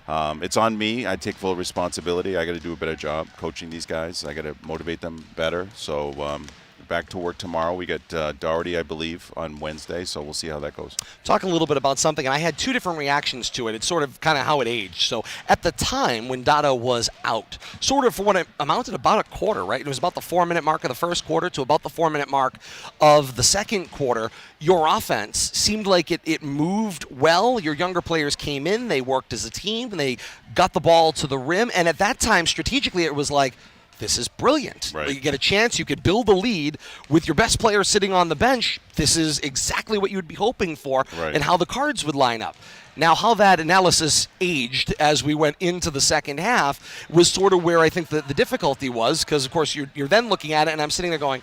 it's on me. I take full responsibility. I got to do a better job coaching these guys. I got to motivate them better. So back to work tomorrow. We got Doherty, I believe, on Wednesday, so we'll see how that goes. Talk a little bit about something, and I had 2 different reactions to it. It's sort of kind of how it aged. So at the time when Dada was out, sort of for what it amounted to about a quarter, right? It was about the 4-minute mark of the first quarter to about the 4-minute mark of the second quarter. Your offense seemed like it moved well. Your younger players came in. They worked as a team. And they got the ball to the rim. And at that time, strategically, it was like, this is brilliant. Right. You get a chance. You could build a lead with your best player sitting on the bench. This is exactly what you would be hoping for, and how the cards would line up. Now, how that analysis aged as we went into the second half was sort of where I think the difficulty was, because, of course, you're then looking at it, and I'm sitting there going,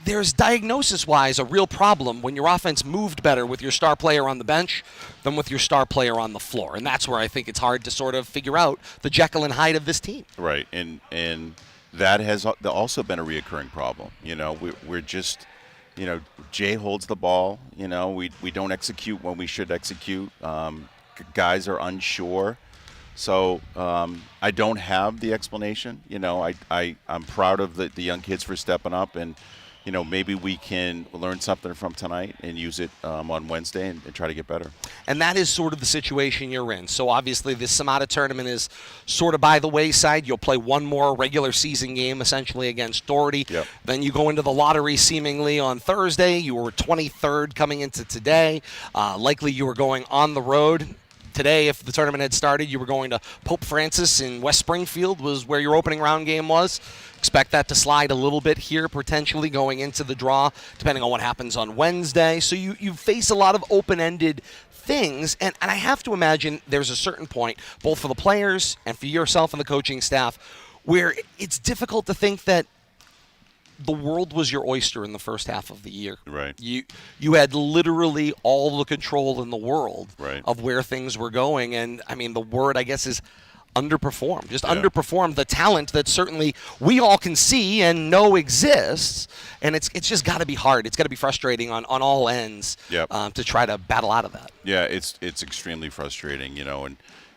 there's diagnosis-wise a real problem when your offense moved better with your star player on the bench than with your star player on the floor. And that's where I think it's hard to sort of figure out the Jekyll and Hyde of this team. Right, and that has also been a reoccurring problem. We're just, Jay holds the ball. We don't execute when we should execute. Guys are unsure. So I don't have the explanation. I'm proud of the young kids for stepping up, and maybe we can learn something from tonight and use it on Wednesday and try to get better. And that is sort of the situation you're in. So obviously the CMADA tournament is sort of by the wayside. You'll play one more regular season game essentially against Doherty. Yep. Then you go into the lottery seemingly on Thursday. You were 23rd coming into today. Likely you were going on the road. Today, if the tournament had started, you were going to Pope Francis in West Springfield was where your opening round game was. Expect that to slide a little bit here, potentially going into the draw, depending on what happens on Wednesday. So you face a lot of open-ended things, and I have to imagine there's a certain point, both for the players and for yourself and the coaching staff, where it's difficult to think that the world was your oyster in the first half of the year. Right. You had literally all the control in the world of where things were going. And, I mean, the word, I guess, is underperformed. Just underperformed the talent that certainly we all can see and know exists. And it's just got to be hard. It's got to be frustrating on all ends to try to battle out of that. Yeah, it's extremely frustrating,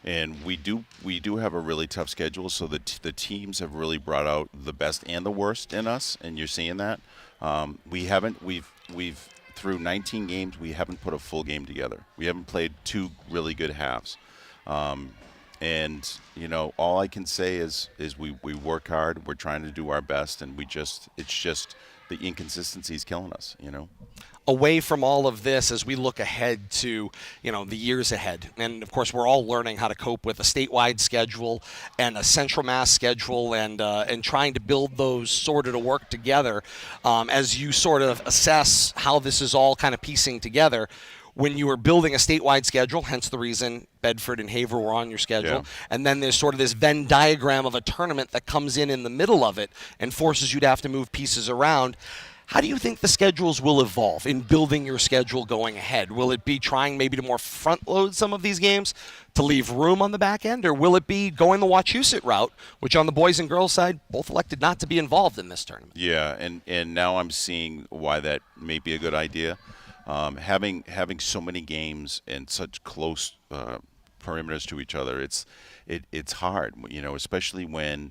and we do have a really tough schedule, so the teams have really brought out the best and the worst in us, and you're seeing that. We've through 19 games, we haven't put a full game together. We haven't played 2 really good halves. And all I can say is we work hard. We're trying to do our best, and it's just the inconsistency is killing us, Away from all of this, as we look ahead to the years ahead, and of course we're all learning how to cope with a statewide schedule and a Central Mass schedule, and trying to build those sort of to work together. As you sort of assess how this is all kind of piecing together, when you were building a statewide schedule, hence the reason Bedford and Haver were on your schedule, and then there's sort of this Venn diagram of a tournament that comes in the middle of it and forces you to have to move pieces around. How do you think the schedules will evolve in building your schedule going ahead? Will it be trying maybe to more front load some of these games to leave room on the back end, or will it be going the Wachusett route, which on the boys and girls side both elected not to be involved in this tournament? Yeah, and now I'm seeing why that may be a good idea. Having so many games and such close perimeters to each other, it's hard, especially when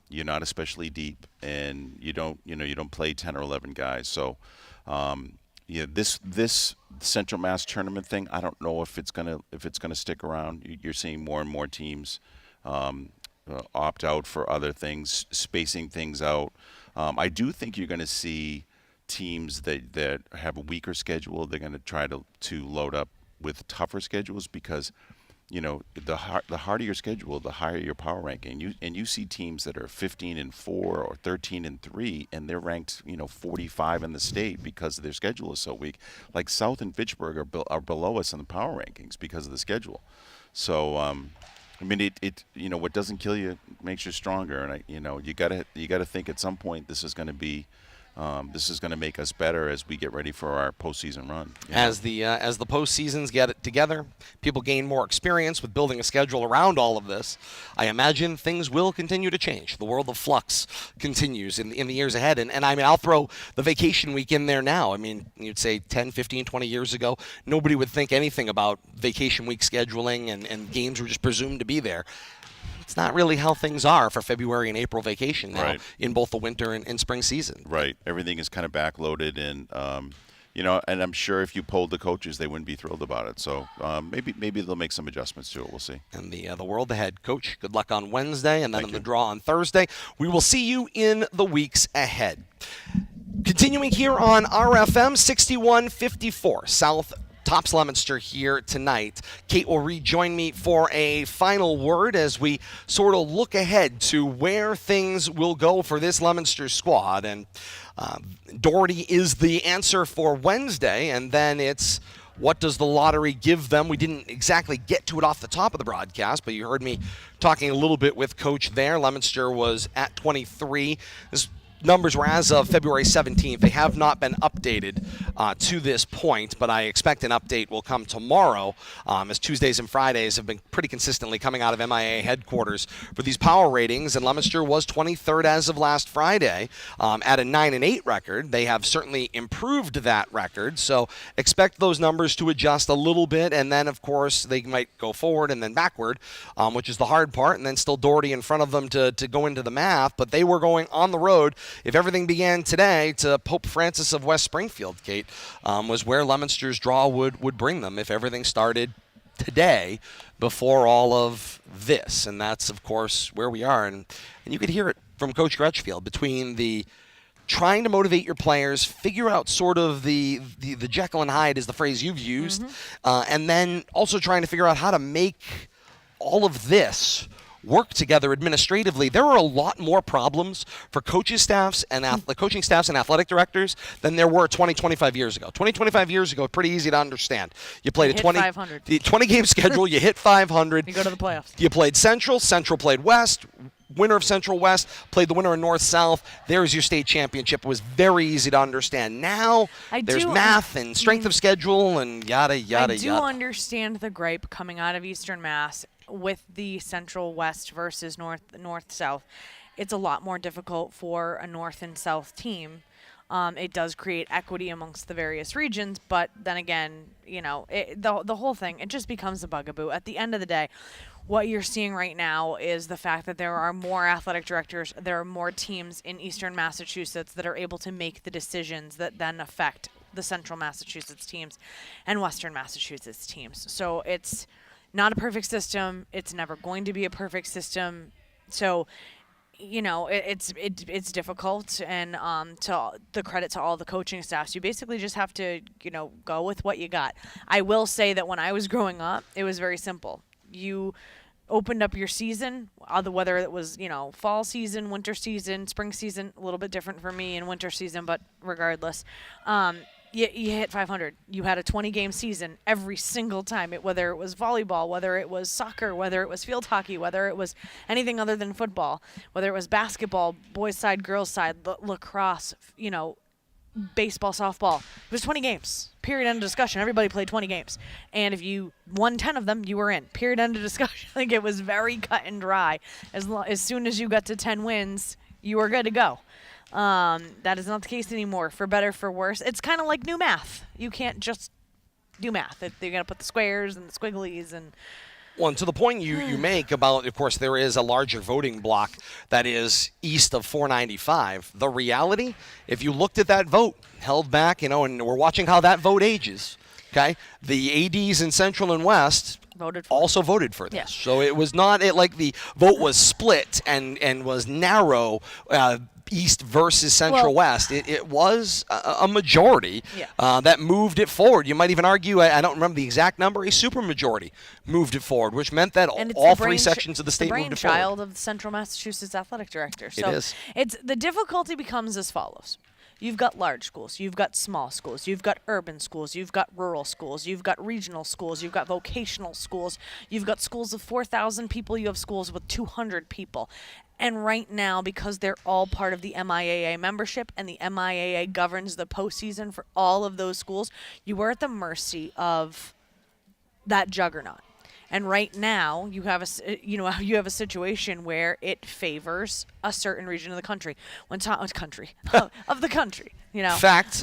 you're not especially deep and you don't play 10 or 11 guys. So this Central Mass tournament thing, I don't know if it's gonna stick around. You're seeing more and more teams opt out for other things, spacing things out. I do think you're going to see teams that have a weaker schedule. They're going to try to load up with tougher schedules, because the harder your schedule, the higher your power ranking. You see teams that are 15-4 or 13-3, and they're ranked 45 in the state because their schedule is so weak. Like South and Fitchburg are below us in the power rankings because of the schedule. So what doesn't kill you makes you stronger, and you gotta think at some point this is going to be. This is going to make us better as we get ready for our postseason run. As the postseasons get it together, people gain more experience with building a schedule around all of this. I imagine things will continue to change. The world of flux continues in the years ahead. And I'll throw the vacation week in there now. You'd say 10, 15, 20 years ago, nobody would think anything about vacation week scheduling, and games were just presumed to be there. It's not really how things are for February and April vacation now, in both the winter and spring season. Right. Everything is kind of backloaded, and and I'm sure if you polled the coaches, they wouldn't be thrilled about it. So maybe they'll make some adjustments to it. We'll see. And the world ahead, Coach. Good luck on Wednesday, and then the draw on Thursday. We will see you in the weeks ahead. Continuing here on RFM 6154 South. Tops Leominster here tonight. Kate will rejoin me for a final word as we sort of look ahead to where things will go for this Leominster squad. And Doherty is the answer for Wednesday, and then it's what does the lottery give them? We didn't exactly get to it off the top of the broadcast, but you heard me talking a little bit with Coach there. Leominster was at 23. This numbers were as of February 17th. They have not been updated to this point, but I expect an update will come tomorrow, as Tuesdays and Fridays have been pretty consistently coming out of MIA headquarters for these power ratings, and Leominster was 23rd as of last Friday at a 9-8 record. They have certainly improved that record, so expect those numbers to adjust a little bit, and then, of course, they might go forward and then backward, which is the hard part, and then still Doherty in front of them to go into the math, but they were going on the road. If everything began today, to Pope Francis of West Springfield, Kate, was where Leominster's draw would bring them if everything started today before all of this. And that's, of course, where we are. And you could hear it from Coach Gretschfield between the trying to motivate your players, figure out sort of the Jekyll and Hyde is the phrase you've used, and then also trying to figure out how to make all of this work together administratively. There are a lot more problems for coaching staffs and athletic directors than there were 25 years ago. 25 years ago, pretty easy to understand. You played a 20-game schedule, you hit 500. You go to the playoffs. You played Central played West. Winner of Central West played the winner of North South. There's your state championship. It was very easy to understand. Now there's math and strength of schedule and yada, yada, I do yada. understand the gripe coming out of Eastern Mass with the Central West versus North South. It's a lot more difficult for a North and South team. It does create equity amongst the various regions, but then again, the whole thing, it just becomes a bugaboo. At the end of the day, what you're seeing right now is the fact that there are more athletic directors, there are more teams in Eastern Massachusetts that are able to make the decisions that then affect the Central Massachusetts teams and Western Massachusetts teams. So it's not a perfect system. It's never going to be a perfect system. So it's difficult, and to the credit to all the coaching staffs, you basically just have to go with what you got. I will say that when I was growing up, it was very simple. You opened up your season, whether it was fall season, winter season, spring season, a little bit different for me in winter season, but regardless. You hit 500. You had a 20-game season every single time, whether it was volleyball, whether it was soccer, whether it was field hockey, whether it was anything other than football, whether it was basketball, boys side, girls side, lacrosse, baseball, softball. It was 20 games. Period, end of discussion. Everybody played 20 games. And if you won 10 of them, you were in. Period, end of discussion. Like, it was very cut and dry. As soon as you got to 10 wins, you were good to go. That is not the case anymore, for better, for worse. It's kind of like new math. You can't just do math. You're going to put the squares and the squigglies and... Well, and to the point you make about, of course, there is a larger voting block that is east of 495. The reality, if you looked at that vote, held back, and we're watching how that vote ages, okay? The ADs in Central and West also voted for this. Yeah. So it was not like the vote was split and was narrow, East versus Central West. It was a majority that moved it forward. You might even argue, I don't remember the exact number, a supermajority moved it forward, which meant that all three sections of the state moved it forward. It's the brainchild of the Central Massachusetts Athletic Director. So it is. The difficulty becomes as follows. You've got large schools, you've got small schools, you've got urban schools, you've got rural schools, you've got regional schools, you've got vocational schools, you've got schools of 4,000 people, you have schools with 200 people. And right now, because they're all part of the MIAA membership and the MIAA governs the postseason for all of those schools, you are at the mercy of that juggernaut. And right now, you have a situation where it favors a certain region of the country. Of the country, Fact.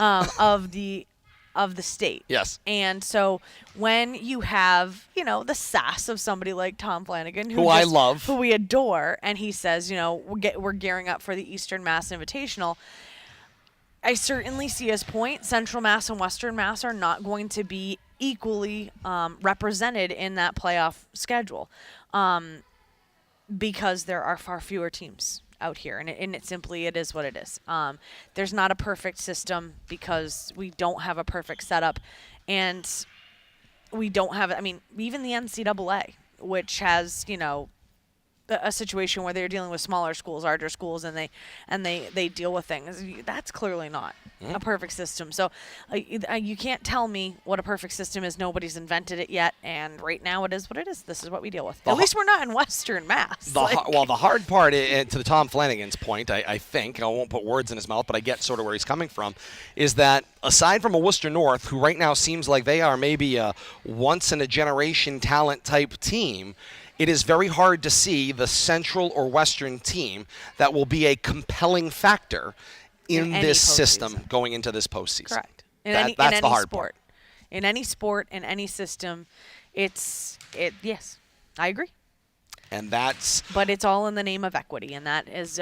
Of the state. Yes. And so when you have, the sass of somebody like Tom Flanagan, who I love, who we adore, and he says, we're gearing up for the Eastern Mass Invitational, I certainly see his point. Central Mass and Western Mass are not going to be equally represented in that playoff schedule because there are far fewer teams out here, and it is what it is. There's not a perfect system because we don't have a perfect setup, and we don't have, even the NCAA, which has, a situation where they're dealing with smaller schools, larger schools, and they deal with things. That's clearly not a perfect system. So you can't tell me what a perfect system is. Nobody's invented it yet, and right now it is what it is. This is what we deal with. At least we're not in Western Mass. The hard part, to the Tom Flanagan's point, I think, I won't put words in his mouth, but I get sort of where he's coming from, is that aside from a Worcester North, who right now seems like they are maybe a once-in-a-generation talent type team, it is very hard to see the Central or Western team that will be a compelling factor in this system going into this postseason. Correct. That's the hard part. In any sport, in any system, yes, I agree. But it's all in the name of equity, and that is,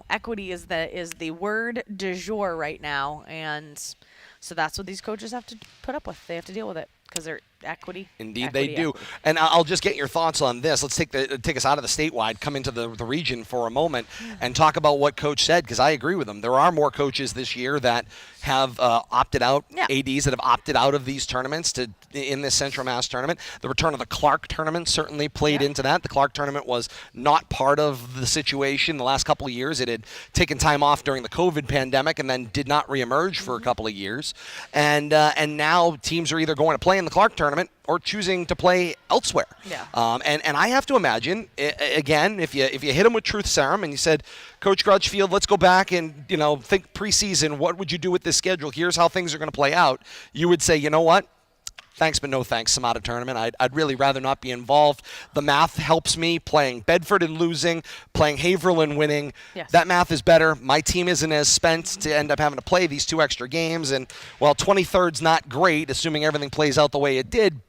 equity is the word du jour right now, and so that's what these coaches have to put up with. They have to deal with it because they're equity. Indeed, they do. And I'll just get your thoughts on this. Let's take us out of the statewide, come into the region for a moment, and talk about what Coach said, because I agree with him. There are more coaches this year that have opted out, ADs that have opted out of these tournaments in this Central Mass tournament. The return of the Clark tournament certainly played into that. The Clark tournament was not part of the situation the last couple of years. It had taken time off during the COVID pandemic and then did not reemerge for a couple of years. And now teams are either going to play in the Clark tournament or choosing to play elsewhere. Yeah. And I have to imagine, again, if you hit them with truth serum and you said, Coach Crutchfield, let's go back and think preseason, what would you do with this schedule? Here's how things are going to play out. You would say, you know what? Thanks, but no thanks, CMADA tournament. I'd really rather not be involved. The math helps me playing Bedford and losing, playing Haverhill and winning. Yes. That math is better. My team isn't as spent to end up having to play these 2 extra games. And, 23rd's not great, assuming everything plays out the way it did.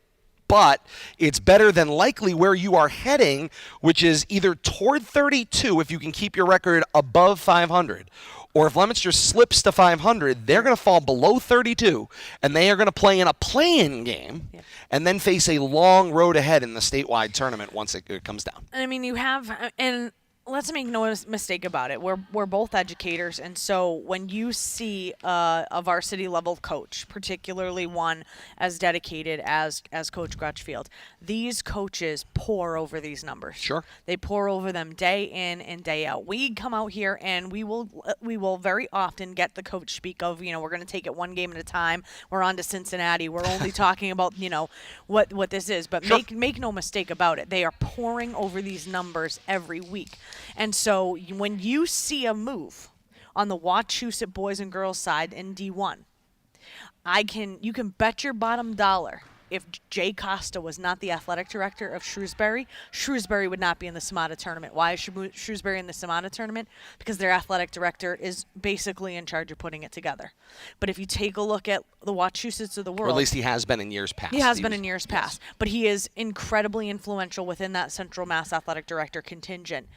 But it's better than likely where you are heading, which is either toward 32 if you can keep your record above 500, or if Leominster slips to 500, they're going to fall below 32, and they are going to play in a play-in game and then face a long road ahead in the statewide tournament once it comes down. You have, and let's make no mistake about it. We're both educators, and so when you see a varsity level coach, particularly one as dedicated as Coach Crutchfield, these coaches pore over these numbers. Sure. They pore over them day in and day out. We come out here and we will very often get the coach speak of, we're going to take it one game at a time. We're on to Cincinnati. We're only talking about, what this is. But Sure. make no mistake about it. They are poring over these numbers every week. And so when you see a move on the Wachusett boys and girls side in D1, you can bet your bottom dollar if Jay Costa was not the athletic director of Shrewsbury, Shrewsbury would not be in the CMADA tournament. Why is Shrewsbury in the CMADA tournament? Because their athletic director is basically in charge of putting it together. But if you take a look at the Wachusetts of the world, Or at least he has been in years past. he has been in years past, but he is incredibly influential within that Central Mass athletic director contingent.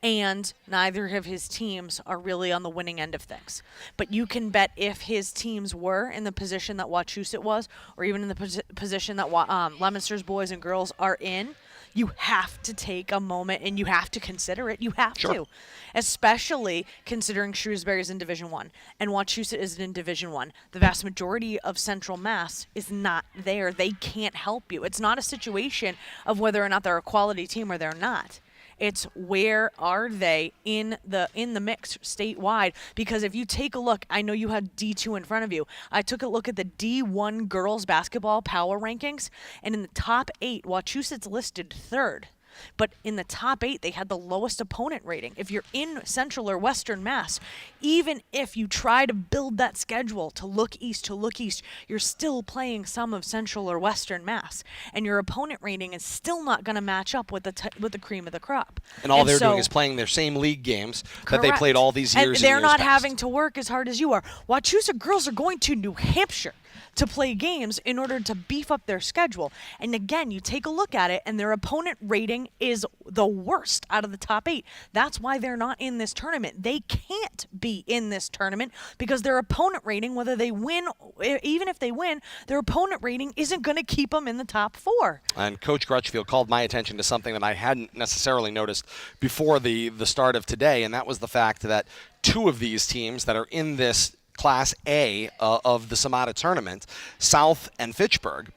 And neither of his teams are really on the winning end of things. But you can bet if his teams were in the position that Wachusett was, or even in the position that Leominster's boys and girls are in, you have to take a moment and you have to consider it. You have to, especially considering Shrewsbury's in Division I and Wachusett is in Division I. The vast majority of Central Mass is not there. They can't help you. It's not a situation of whether or not they're a quality team or they're not. It's where are they in the mix statewide? Because if you take a look, I know you had D2 in front of you. I took a look at the D1 girls basketball power rankings, and in the top 8, Wachusett's listed 3rd. But in the top 8, they had the lowest opponent rating. If you're in Central or Western Mass, even if you try to build that schedule to look east, you're still playing some of Central or Western Mass, and your opponent rating is still not going to match up with the cream of the crop. And all they're doing is playing their same league games that they Correct. played all these years. And they're not past. having to work as hard as you are. Wachusett girls are going to New Hampshire to play games in order to beef up their schedule. And again, you take a look at it, and their opponent rating is the worst out of the top 8. That's why they're not in this tournament. They can't be in this tournament because their opponent rating, whether they win, even if they win, their opponent rating isn't going to keep them in the top 4. And Coach Crutchfield called my attention to something that I hadn't necessarily noticed before the start of today, and that was the fact that 2 of these teams that are in this Class A of the CMADA tournament, South and Fitchburg,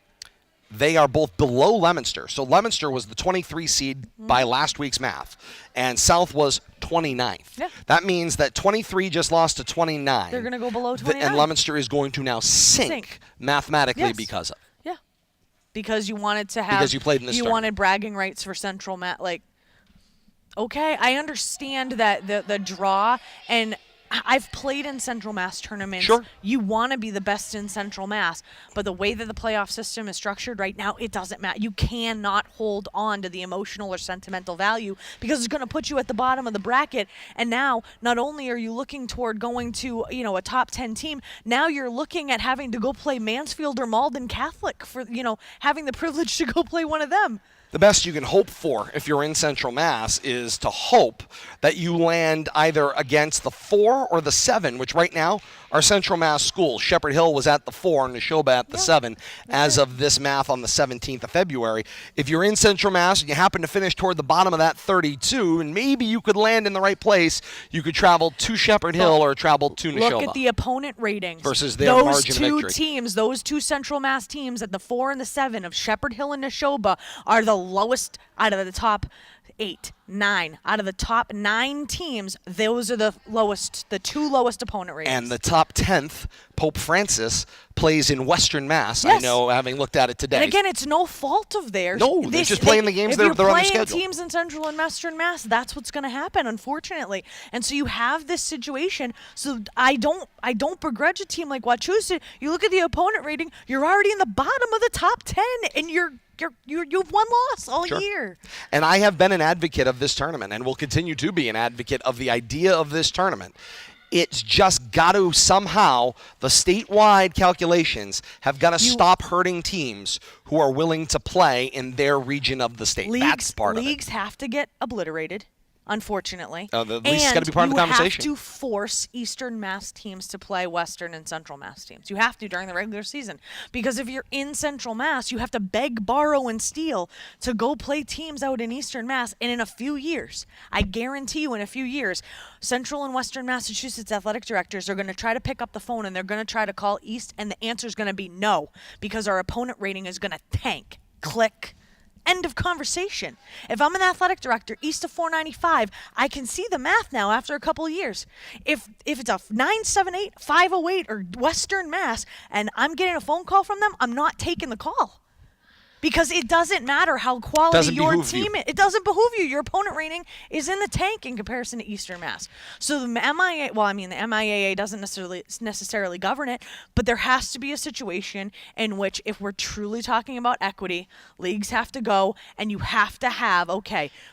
they are both below Leominster. So Leominster was the 23 seed by last week's math, and South was 29th. Yeah. That means that 23 just lost to 29. They're going to go below 29. And Leominster is going to now sink. Mathematically because of. Yeah. Because you wanted to have. Because you played in this You tournament. wanted bragging rights for Central Mass. Okay, I understand that the draw, and I've played in Central Mass tournaments. Sure. You want to be the best in Central Mass, but the way that the playoff system is structured right now, it doesn't matter. You cannot hold on to the emotional or sentimental value because it's going to put you at the bottom of the bracket. And now, not only are you looking toward going to, a top 10 team, now you're looking at having to go play Mansfield or Malden Catholic for, having the privilege to go play one of them. The best you can hope for if you're in Central Mass is to hope that you land either against the 4 or the 7, which right now are Central Mass schools. Shepherd Hill was at the 4 and Neshoba at the 7 as of this math on the 17th of February. If you're in Central Mass and you happen to finish toward the bottom of that 32, and maybe you could land in the right place, you could travel to Shepherd Hill or travel to Neshoba. Look at the opponent ratings. Versus their margin of victory. Those 2 teams, those 2 Central Mass teams at the 4 and the 7 of Shepherd Hill and Neshoba are the lowest out of the top 8, 9. Out of the top 9 teams, those are the 2 lowest opponent ratings. And the top 10th, Pope Francis, plays in Western Mass. Yes. I know, having looked at it today. And again, it's no fault of theirs. No, they're just playing the games that are on the If you're schedule. playing teams in Central and Western Mass, that's what's going to happen, unfortunately. And so you have this situation. So I don't begrudge a team like Wachusett. You look at the opponent rating, you're already in the bottom of the top 10, and you've one loss all year. And I have been an advocate of this tournament and will continue to be an advocate of the idea of this tournament. It's just got to somehow, the statewide calculations have got to stop hurting teams who are willing to play in their region of the state. That's part of it. Leagues have to get obliterated. unfortunately. At least it's got to be part of the conversation. You have to force Eastern Mass teams to play Western and Central Mass teams. You have to during the regular season. Because if you're in Central Mass, you have to beg, borrow, and steal to go play teams out in Eastern Mass. And in a few years, I guarantee you in a few years, Central and Western Massachusetts athletic directors are going to try to pick up the phone and they're going to try to call East, and the answer is going to be no, because our opponent rating is going to tank. Click. End of conversation. If I'm an athletic director east of 495, I can see the math now after a couple of years. If it's a 978, 508, or Western Mass, and I'm getting a phone call from them, I'm not taking the call. Because it doesn't matter how quality your team is. It doesn't behoove you. Your opponent rating is in the tank in comparison to Eastern Mass. So the MIA, the MIAA doesn't necessarily govern it, but there has to be a situation in which, if we're truly talking about equity, leagues have to go, and you have to have,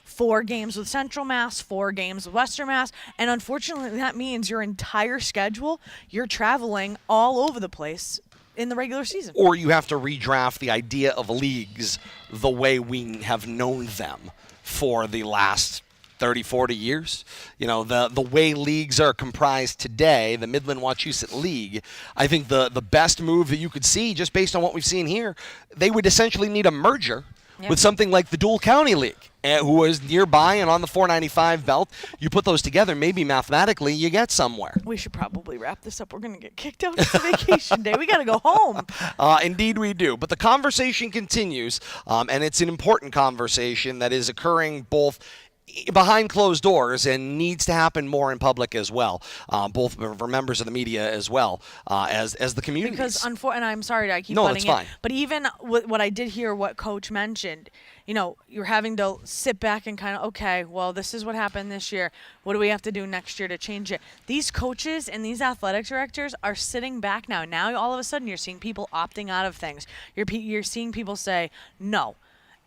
4 games with Central Mass, 4 games with Western Mass, and unfortunately that means your entire schedule, you're traveling all over the place in the regular season. Or you have to redraft the idea of leagues the way we have known them for the last 30, 40 years. The way leagues are comprised today, the Midland Wachusett League, I think the best move that you could see, just based on what we've seen here, they would essentially need a merger with something like the Dual County League, who is nearby and on the 495 belt. You put those together, maybe mathematically you get somewhere. We should probably wrap this up. We're going to get kicked out. It's a vacation day. We got to go home. Indeed we do. But the conversation continues, and it's an important conversation that is occurring both behind closed doors and needs to happen more in public as well, both for members of the media as well as the community. Because and I'm sorry I keep butting in, but even what I did hear, what Coach mentioned, you're having to sit back and kind of, this is what happened this year. What do we have to do next year to change it? These coaches and these athletic directors are sitting back now. Now all of a sudden you're seeing people opting out of things. You're seeing people say no.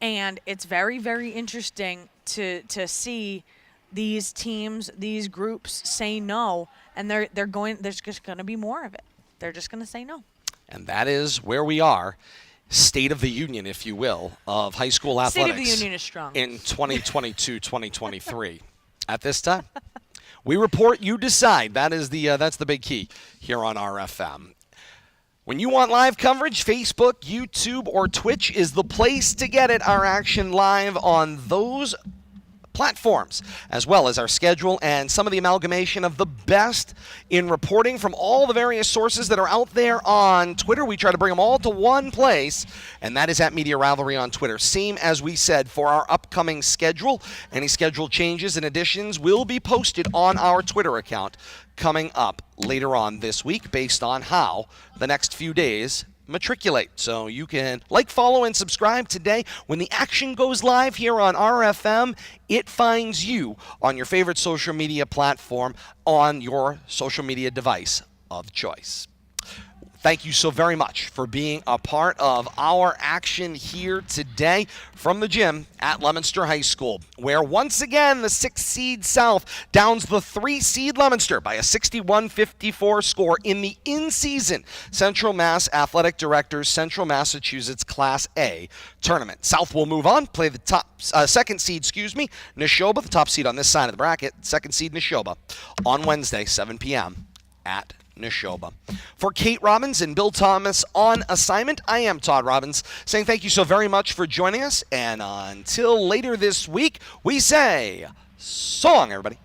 And it's very, very interesting to see these teams, these groups say no, and there's just going to be more of it. They're just going to say no. And that is where we are, state of the union, if you will, of high school athletics. State of the union is strong. In 2022-2023. At this time, we report, you decide. That's the big key here on RFM. When you want live coverage, Facebook, YouTube, or Twitch is the place to get it. Our action live on those platforms, as well as our schedule and some of the amalgamation of the best in reporting from all the various sources that are out there on Twitter. We try to bring them all to one place, and that is at Media Rivalry on Twitter. Same as we said for our upcoming schedule. Any schedule changes and additions will be posted on our Twitter account coming up later on this week based on how the next few days matriculate. So you can follow, and subscribe today. When the action goes live here on RFM, it finds you on your favorite social media platform on your social media device of choice. Thank you so very much for being a part of our action here today from the gym at Leominster High School, where once again the 6 seed South downs the 3 seed Leominster by a 61-54 score in the in-season Central Mass Athletic Directors Central Massachusetts Class A tournament. South will move on, play the second seed, Neshoba, the top seed on this side of the bracket, second seed Neshoba, on Wednesday, 7 p.m. at Neshoba. For Kate Robbins and Bill Thomas on assignment, I am Todd Robbins, saying thank you so very much for joining us, and until later this week, we say so long, everybody.